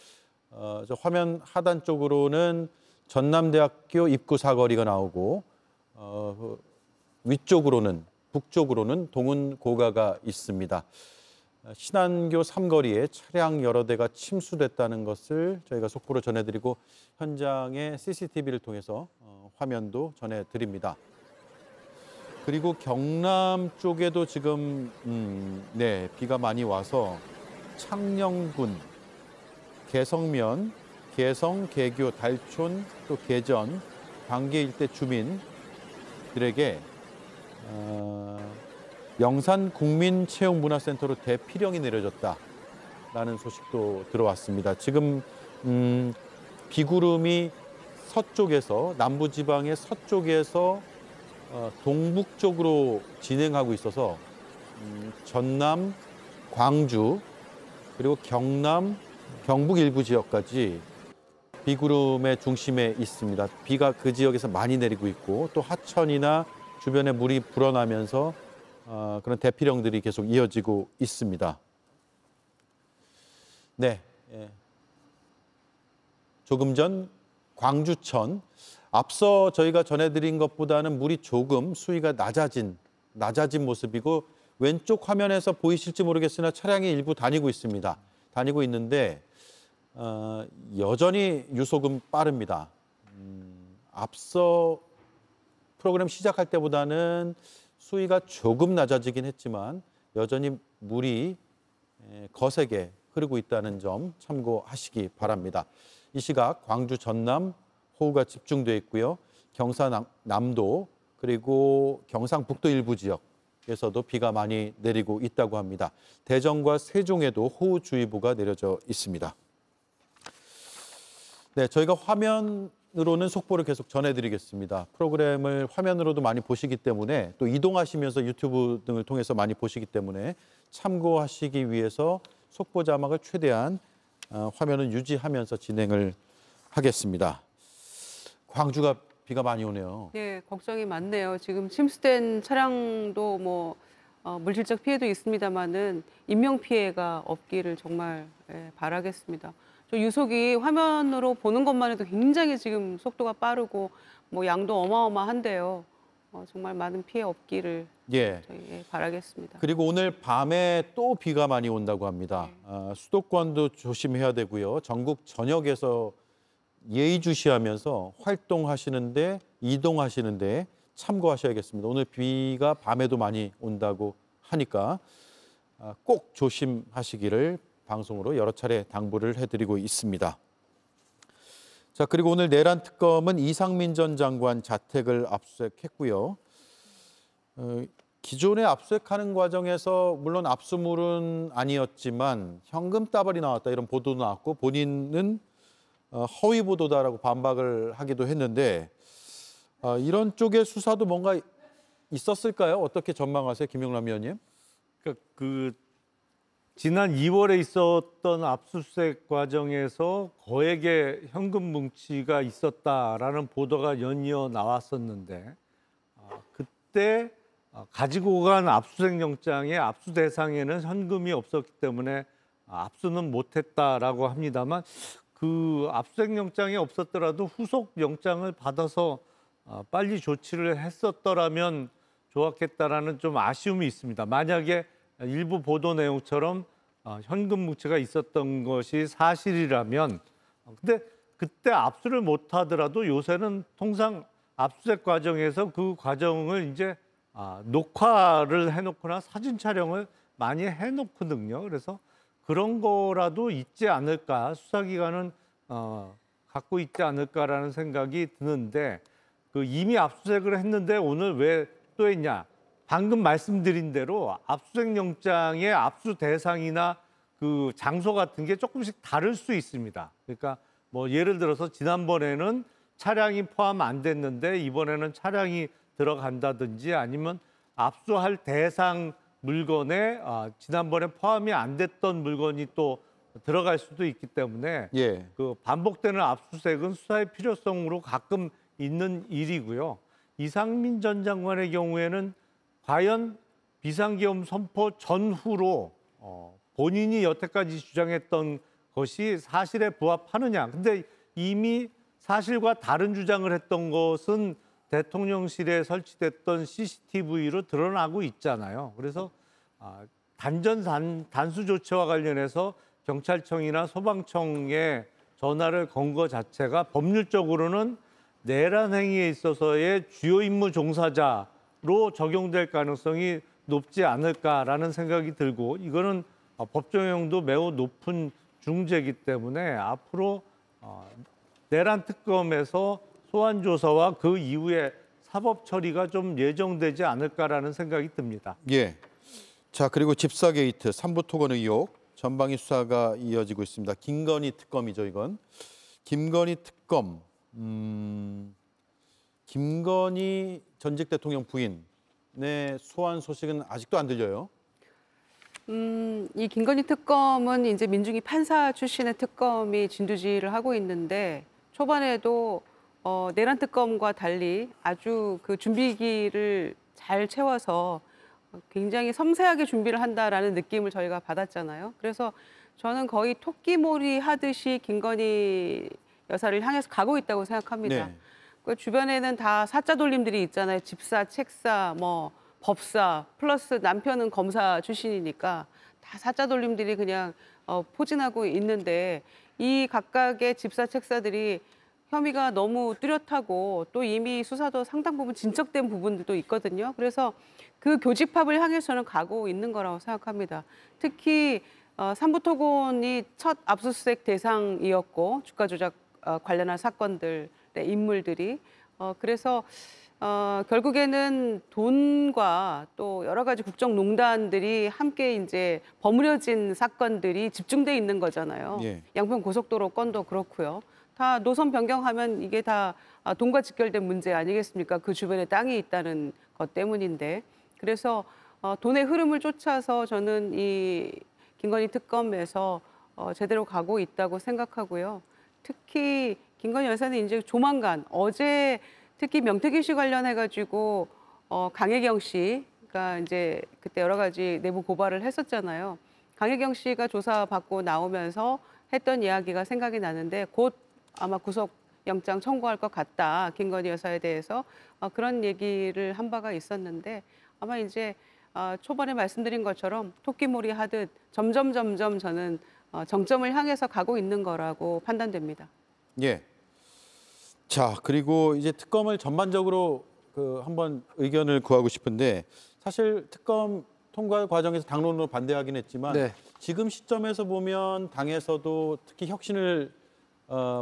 A: 저 화면 하단 쪽으로는 전남대학교 입구 사거리가 나오고 위쪽으로는 북쪽으로는 동은고가가 있습니다. 신안교 삼거리에 차량 여러 대가 침수됐다는 것을 저희가 속보로 전해드리고 현장의 CCTV를 통해서 화면도 전해드립니다. 그리고 경남 쪽에도 지금 비가 많이 와서 창녕군, 개성면, 개성, 개교, 달촌, 또 개전, 광계 일대 주민들에게 영산 국민체육문화센터로 대피령이 내려졌다라는 소식도 들어왔습니다. 지금 비구름이 서쪽에서 남부지방의 서쪽에서 동북쪽으로 진행하고 있어서 전남, 광주 그리고 경남, 경북 일부 지역까지 비구름의 중심에 있습니다. 비가 그 지역에서 많이 내리고 있고 또 하천이나 주변에 물이 불어나면서 그런 대피령들이 계속 이어지고 있습니다. 네, 조금 전 광주천, 앞서 저희가 전해드린 것보다는 물이 조금 수위가 낮아진 모습이고 왼쪽 화면에서 보이실지 모르겠으나 차량이 일부 다니고 있습니다. 다니고 있는데 여전히 유속은 빠릅니다. 앞서 프로그램 시작할 때보다는 수위가 조금 낮아지긴 했지만 여전히 물이 거세게 흐르고 있다는 점 참고하시기 바랍니다. 이 시각 광주 전남 호우가 집중되어 있고요. 경상남도 그리고 경상북도 일부 지역에서도 비가 많이 내리고 있다고 합니다. 대전과 세종에도 호우주의보가 내려져 있습니다. 네, 저희가 화면으로는 속보를 계속 전해드리겠습니다. 프로그램을 화면으로도 많이 보시기 때문에 또 이동하시면서 유튜브 등을 통해서 많이 보시기 때문에 참고하시기 위해서 속보 자막을 최대한 화면을 유지하면서 진행을 하겠습니다. 광주가 비가 많이 오네요.
E: 네, 걱정이 많네요. 지금 침수된 차량도 물질적 피해도 있습니다만은 인명 피해가 없기를 정말 바라겠습니다. 저 유속이 화면으로 보는 것만 해도 굉장히 지금 속도가 빠르고 양도 어마어마한데요. 정말 많은 피해 없기를
A: 예.
E: 저희 바라겠습니다.
A: 그리고 오늘 밤에 또 비가 많이 온다고 합니다. 수도권도 조심해야 되고요. 전국 전역에서 예의주시하면서 활동하시는데 이동하시는데 참고하셔야겠습니다. 오늘 비가 밤에도 많이 온다고 하니까 꼭 조심하시기를 방송으로 여러 차례 당부를 해드리고 있습니다. 자, 그리고 오늘 내란 특검은 이상민 전 장관 자택을 압수수색했고요. 기존에 압수수색하는 과정에서 물론 압수물은 아니었지만 현금 따발이 나왔다 이런 보도도 나왔고 본인은 허위 보도다라고 반박을 하기도 했는데 이런 쪽의 수사도 뭔가 있었을까요? 어떻게 전망하세요, 김영남 의원님?
H: 그러니까 지난 2월에 있었던 압수수색 과정에서 거액의 현금 뭉치가 있었다라는 보도가 연이어 나왔었는데 그때 가지고 간 압수수색 영장의 압수 대상에는 현금이 없었기 때문에 압수는 못했다라고 합니다만 그 압수수색 영장이 없었더라도 후속 영장을 받아서 빨리 조치를 했었더라면 좋았겠다라는 좀 아쉬움이 있습니다. 만약에 일부 보도 내용처럼 현금 뭉치가 있었던 것이 사실이라면 근데 그때 압수를 못하더라도 요새는 통상 압수수색 과정에서 그 과정을 이제 녹화를 해놓거나 사진 촬영을 많이 해놓거든요. 그래서 그런 거라도 있지 않을까, 수사기관은 갖고 있지 않을까라는 생각이 드는데 이미 압수수색을 했는데 오늘 왜 또 했냐. 방금 말씀드린 대로 압수수색 영장의 압수 대상이나 그 장소 같은 게 조금씩 다를 수 있습니다. 그러니까 뭐 예를 들어서 지난번에는 차량이 포함 안 됐는데 이번에는 차량이 들어간다든지 아니면 압수할 대상 물건에 지난번에 포함이 안 됐던 물건이 또 들어갈 수도 있기 때문에
A: 예.
H: 그 반복되는 압수수색은 수사의 필요성으로 가끔 있는 일이고요. 이상민 전 장관의 경우에는 과연 비상계엄 선포 전후로 본인이 여태까지 주장했던 것이 사실에 부합하느냐. 근데 이미 사실과 다른 주장을 했던 것은 대통령실에 설치됐던 CCTV로 드러나고 있잖아요. 그래서 단수 조치와 관련해서 경찰청이나 소방청에 전화를 건 거 자체가 법률적으로는 내란 행위에 있어서의 주요 임무 종사자로 적용될 가능성이 높지 않을까라는 생각이 들고 이거는 법정형도 매우 높은 중죄이기 때문에 앞으로 내란 특검에서 소환 조사와 그 이후에 사법 처리가 좀 예정되지 않을까라는 생각이 듭니다.
A: 예. 자, 그리고 집사 게이트, 삼부 토건 의혹 전방위 수사가 이어지고 있습니다. 김건희 특검이죠, 이건. 김건희 특검. 김건희 전직 대통령 부인의 소환 소식은 아직도 안 들려요.
E: 이 김건희 특검은 이제 민중기 판사 출신의 특검이 진두지휘를 하고 있는데 초반에도 내란 특검과 달리 아주 그 준비기를 잘 채워서 굉장히 섬세하게 준비를 한다라는 느낌을 저희가 받았잖아요. 그래서 저는 거의 토끼몰이 하듯이 김건희 여사를 향해서 가고 있다고 생각합니다.
A: 네.
E: 그 주변에는 다 사자 돌림들이 있잖아요. 집사, 책사, 뭐 법사, 플러스 남편은 검사 출신이니까 다 사자 돌림들이 그냥 포진하고 있는데 이 각각의 집사, 책사들이 혐의가 너무 뚜렷하고 또 이미 수사도 상당 부분 진척된 부분들도 있거든요. 그래서 그 교집합을 향해서는 가고 있는 거라고 생각합니다. 특히 삼부토건이 첫 압수수색 대상이었고 주가 조작 관련한 사건들의 인물들이 그래서 결국에는 돈과 또 여러 가지 국정농단들이 함께 이제 버무려진 사건들이 집중돼 있는 거잖아요.
A: 예.
E: 양평 고속도로 건도 그렇고요. 다 노선 변경하면 이게 다 돈과 직결된 문제 아니겠습니까? 그 주변에 땅이 있다는 것 때문인데. 그래서 돈의 흐름을 쫓아서 저는 이 김건희 특검에서 제대로 가고 있다고 생각하고요. 특히 김건희 여사는 이제 조만간 어제 특히 명태균 씨 관련해가지고 강혜경 씨가 이제 그때 여러 가지 내부 고발을 했었잖아요. 강혜경 씨가 조사받고 나오면서 했던 이야기가 생각이 나는데 곧 아마 구속 영장 청구할 것 같다. 김건희 여사에 대해서 그런 얘기를 한 바가 있었는데 아마 이제 초반에 말씀드린 것처럼 토끼몰이 하듯 점점 저는 정점을 향해서 가고 있는 거라고 판단됩니다.
A: 예. 자, 그리고 이제 특검을 전반적으로 한번 의견을 구하고 싶은데 사실 특검 통과 과정에서 당론으로 반대하긴 했지만
F: 네.
A: 지금 시점에서 보면 당에서도 특히 혁신을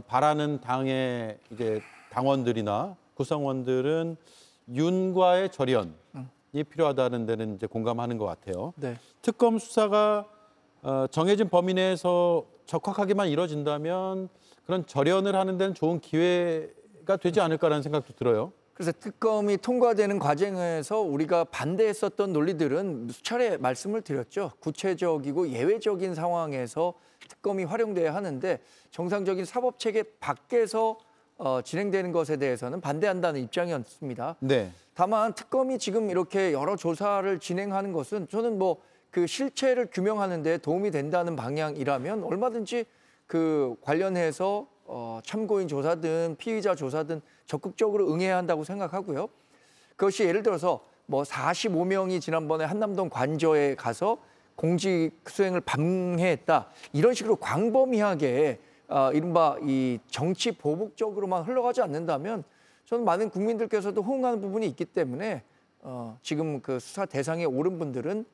A: 바라는 당의 이제 당원들이나 구성원들은 윤과의 절연이 필요하다는 데는 이제 공감하는 것 같아요.
F: 네.
A: 특검 수사가 정해진 범위 내에서 적확하게만 이뤄진다면 그런 절연을 하는 데는 좋은 기회가 되지 않을까라는 생각도 들어요.
F: 그래서 특검이 통과되는 과정에서 우리가 반대했었던 논리들은 수차례 말씀을 드렸죠. 구체적이고 예외적인 상황에서 특검이 활용돼야 하는데 정상적인 사법체계 밖에서 진행되는 것에 대해서는 반대한다는 입장이었습니다.
A: 네.
F: 다만 특검이 지금 이렇게 여러 조사를 진행하는 것은 저는 뭐 그 실체를 규명하는 데 도움이 된다는 방향이라면 얼마든지 그 관련해서 참고인 조사든 피의자 조사든 적극적으로 응해야 한다고 생각하고요. 그것이 예를 들어서 뭐 45명이 지난번에 한남동 관저에 가서 공직 수행을 방해했다. 이런 식으로 광범위하게 이른바 이 정치 보복적으로만 흘러가지 않는다면 저는 많은 국민들께서도 호응하는 부분이 있기 때문에 지금 그 수사 대상에 오른 분들은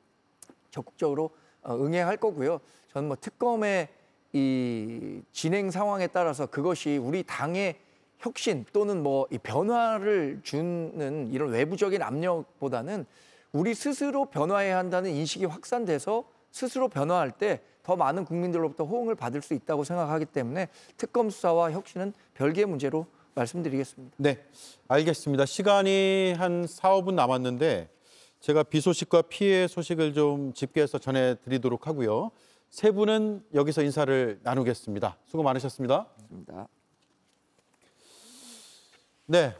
F: 적극적으로 응해야 할 거고요. 저는 뭐 특검의 이 진행 상황에 따라서 그것이 우리 당의 혁신 또는 뭐 이 변화를 주는 이런 외부적인 압력보다는 우리 스스로 변화해야 한다는 인식이 확산돼서 스스로 변화할 때 더 많은 국민들로부터 호응을 받을 수 있다고 생각하기 때문에 특검 수사와 혁신은 별개의 문제로 말씀드리겠습니다.
A: 네, 알겠습니다. 시간이 한 4, 5분 남았는데 제가 비 소식과 피해 소식을 좀 집계해서 전해드리도록 하고요. 세 분은 여기서 인사를 나누겠습니다. 수고 많으셨습니다.
F: 고맙습니다.
A: 네,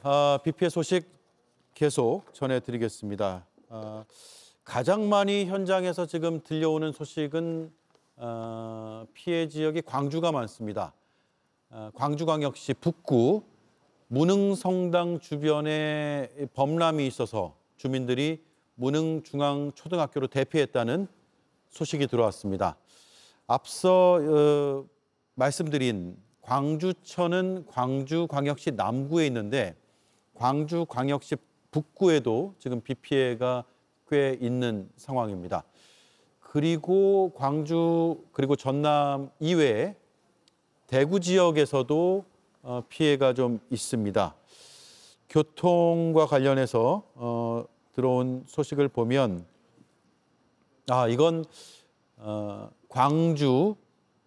A: 비 피해 소식 계속 전해드리겠습니다. 가장 많이 현장에서 지금 들려오는 소식은 피해 지역이 광주가 많습니다. 광주광역시 북구 문흥성당 주변에 범람이 있어서 주민들이 문흥중앙초등학교로 대피했다는 소식이 들어왔습니다. 앞서 말씀드린 광주천은 광주광역시 남구에 있는데 광주광역시 북구에도 지금 비 피해가 꽤 있는 상황입니다. 그리고 광주 그리고 전남 이외에 대구 지역에서도 피해가 좀 있습니다. 교통과 관련해서 들어온 소식을 보면 이건 광주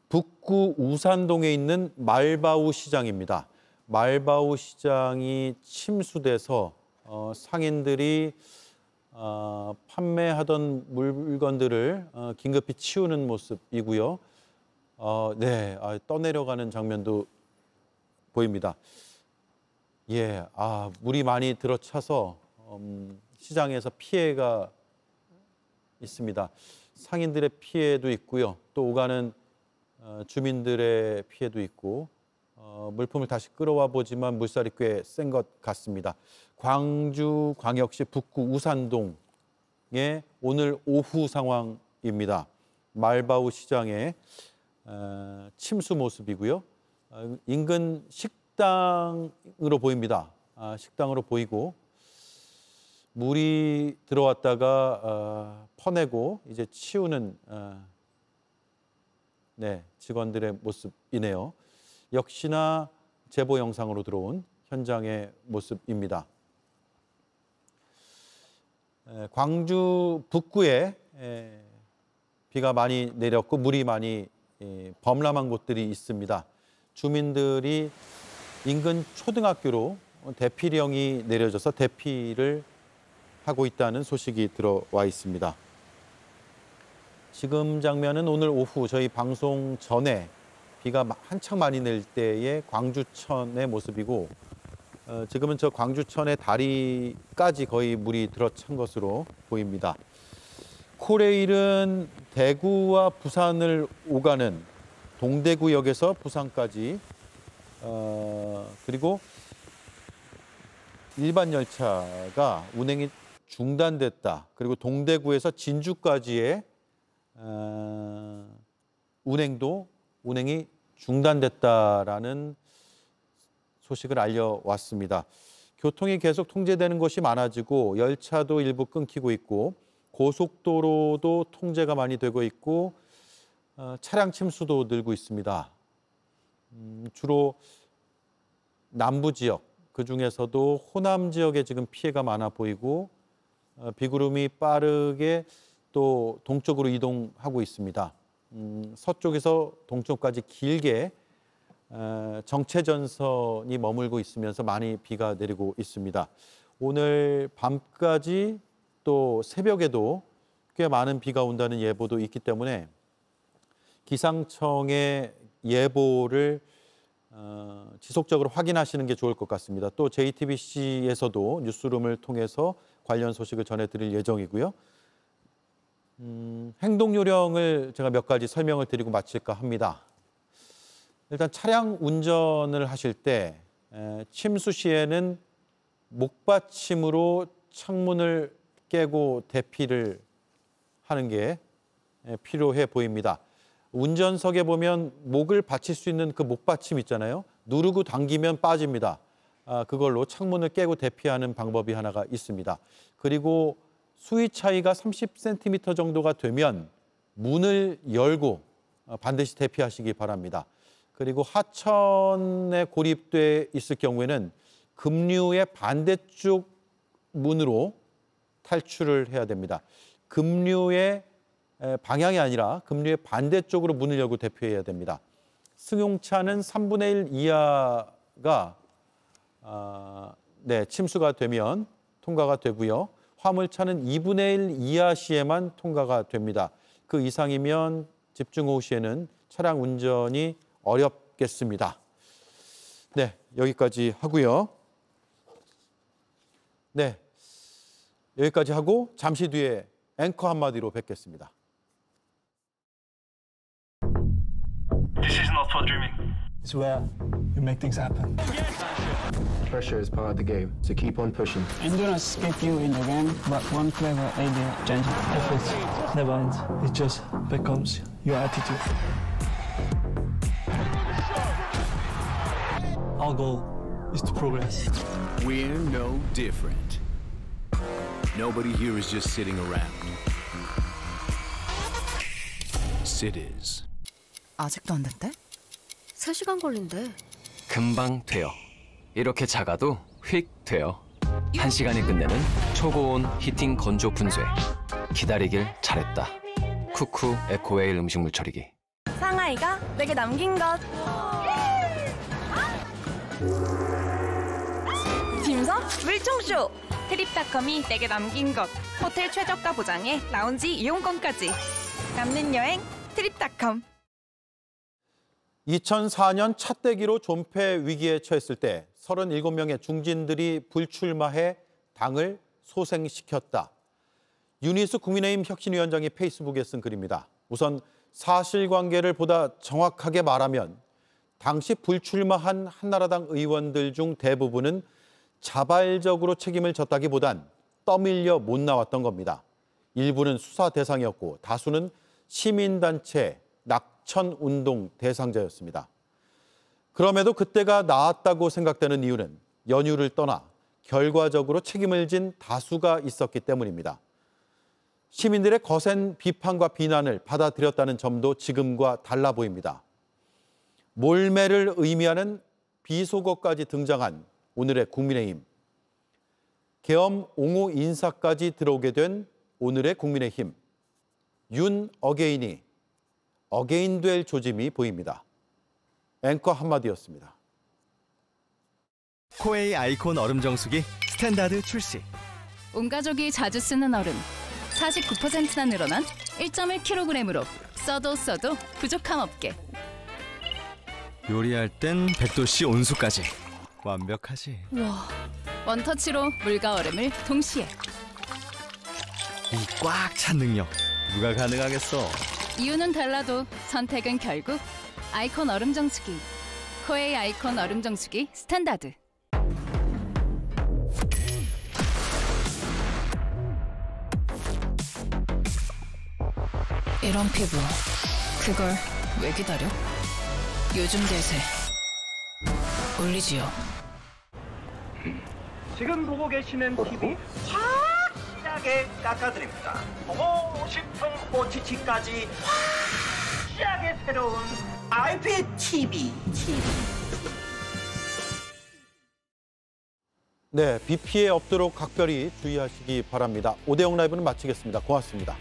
A: 북구 우산동에 있는 말바우 시장입니다. 말바우 시장이 침수돼서 상인들이 판매하던 물건들을 긴급히 치우는 모습이고요. 네, 떠내려가는 장면도 보입니다. 예, 물이 많이 들어차서 시장에서 피해가 있습니다. 상인들의 피해도 있고요. 또 오가는 주민들의 피해도 있고 물품을 다시 끌어와 보지만 물살이 꽤 센 것 같습니다. 광주광역시 북구 우산동의 오늘 오후 상황입니다. 말바우 시장의 침수 모습이고요. 인근 식당으로 보입니다. 식당으로 보이고 물이 들어왔다가 퍼내고 이제 치우는 직원들의 모습이네요. 역시나 제보 영상으로 들어온 현장의 모습입니다. 광주 북구에 비가 많이 내렸고 물이 많이 범람한 곳들이 있습니다. 주민들이 인근 초등학교로 대피령이 내려져서 대피를 하고 있다는 소식이 들어와 있습니다. 지금 장면은 오늘 오후 저희 방송 전에 비가 한창 많이 낼 때의 광주천의 모습이고 지금은 저 광주천의 다리까지 거의 물이 들어찬 것으로 보입니다. 코레일은 대구와 부산을 오가는 동대구역에서 부산까지 그리고 일반 열차가 운행이 중단됐다. 그리고 동대구에서 진주까지의 운행이 중단됐다라는 소식을 알려왔습니다. 교통이 계속 통제되는 곳이 많아지고 열차도 일부 끊기고 있고 고속도로도 통제가 많이 되고 있고 차량 침수도 늘고 있습니다. 주로 남부 지역, 그중에서도 호남 지역에 지금 피해가 많아 보이고 비구름이 빠르게 또 동쪽으로 이동하고 있습니다. 서쪽에서 동쪽까지 길게 정체전선이 머물고 있으면서 많이 비가 내리고 있습니다. 오늘 밤까지 또 새벽에도 꽤 많은 비가 온다는 예보도 있기 때문에 기상청의 예보를 지속적으로 확인하시는 게 좋을 것 같습니다. 또 JTBC에서도 뉴스룸을 통해서 관련 소식을 전해드릴 예정이고요. 행동요령을 제가 몇 가지 설명을 드리고 마칠까 합니다. 일단 차량 운전을 하실 때 침수 시에는 목받침으로 창문을 깨고 대피를 하는 게 필요해 보입니다. 운전석에 보면 목을 받칠 수 있는 그 목받침 있잖아요. 누르고 당기면 빠집니다. 그걸로 창문을 깨고 대피하는 방법이 하나가 있습니다. 그리고 수위 차이가 30cm 정도가 되면 문을 열고 반드시 대피하시기 바랍니다. 그리고 하천에 고립돼 있을 경우에는 급류의 반대쪽 문으로 탈출을 해야 됩니다. 급류의 방향이 아니라 급류의 반대쪽으로 문을 열고 대피해야 됩니다. 승용차는 3분의 1 이하가 침수가 되면 통과가 되고요. 화물차는 2분의 1 이하 시에만 통과가 됩니다. 그 이상이면 집중호우 시에는 차량 운전이 어렵겠습니다. 네, 여기까지 하고요. 네, 여기까지 하고 잠시 뒤에 앵커 한마디로 뵙겠습니다.
S: This is not for dreaming. It's where you make things happen.
T: Pressure is part of the game, so keep on pushing.
U: Endurance keep you in the game, but one clever idea changes
S: Efforts never ends. It just becomes your attitude. Our goal is to progress.
V: We're no different. Nobody here is just sitting around. Sid is.
W: 아직도 안 된대? 3시간 걸린대.
X: 금방 돼요. 이렇게 작아도 휙 돼요. 1시간에 끝내는 초고온 히팅 건조 분쇄. 기다리길 잘했다. 쿠쿠 에코웨일 음식물 처리기.
B: 상하이가 내게 남긴 것. dim섬 물총쇼. 트립닷컴이 내게 남긴 것. 호텔 최저가 보장에 라운지 이용권까지. 남는 여행 트립닷컴.
A: 2004년 차떼기로 존폐 위기에 처했을 때 37명의 중진들이 불출마해 당을 소생시켰다. 윤희숙 국민의힘 혁신위원장이 페이스북에 쓴 글입니다. 우선 사실관계를 보다 정확하게 말하면 당시 불출마한 한나라당 의원들 중 대부분은 자발적으로 책임을 졌다기보단 떠밀려 못 나왔던 겁니다. 일부는 수사 대상이었고 다수는 시민단체, 낙천운동 대상자였습니다. 그럼에도 그때가 나았다고 생각되는 이유는 연유를 떠나 결과적으로 책임을 진 다수가 있었기 때문입니다. 시민들의 거센 비판과 비난을 받아들였다는 점도 지금과 달라 보입니다. 몰매를 의미하는 비속어까지 등장한 오늘의 국민의힘. 계엄 옹호 인사까지 들어오게 된 오늘의 국민의힘. 윤 어게인이 어게인 될 조짐이 보입니다. 앵커 한마디였습니다.
Y: 코웨이 아이콘 얼음 정수기 스탠다드 출시.
Z: 온 가족이 자주 쓰는 얼음 49%나 늘어난 1.1kg으로 써도 부족함 없게.
Y: 요리할 땐 100도씨 온수까지 완벽하지.
Z: 와, 원터치로 물과 얼음을 동시에.
Y: 이 꽉 찬 능력 누가 가능하겠어.
Z: 이유는 달라도 선택은 결국 아이콘 얼음 정수기. 코에이 아이콘 얼음 정수기 스탠다드.
W: 이런 피부, 그걸 왜 기다려? 요즘 대세 올리지요.
C: 지금 보고 계시는 TV 확실하게 깎아드립니다. 보고 싶은 OTT까지 확실하게 새로운 IPTV.
A: 네, 비 피해 없도록 각별히 주의하시기 바랍니다. 오대영 라이브는 마치겠습니다. 고맙습니다.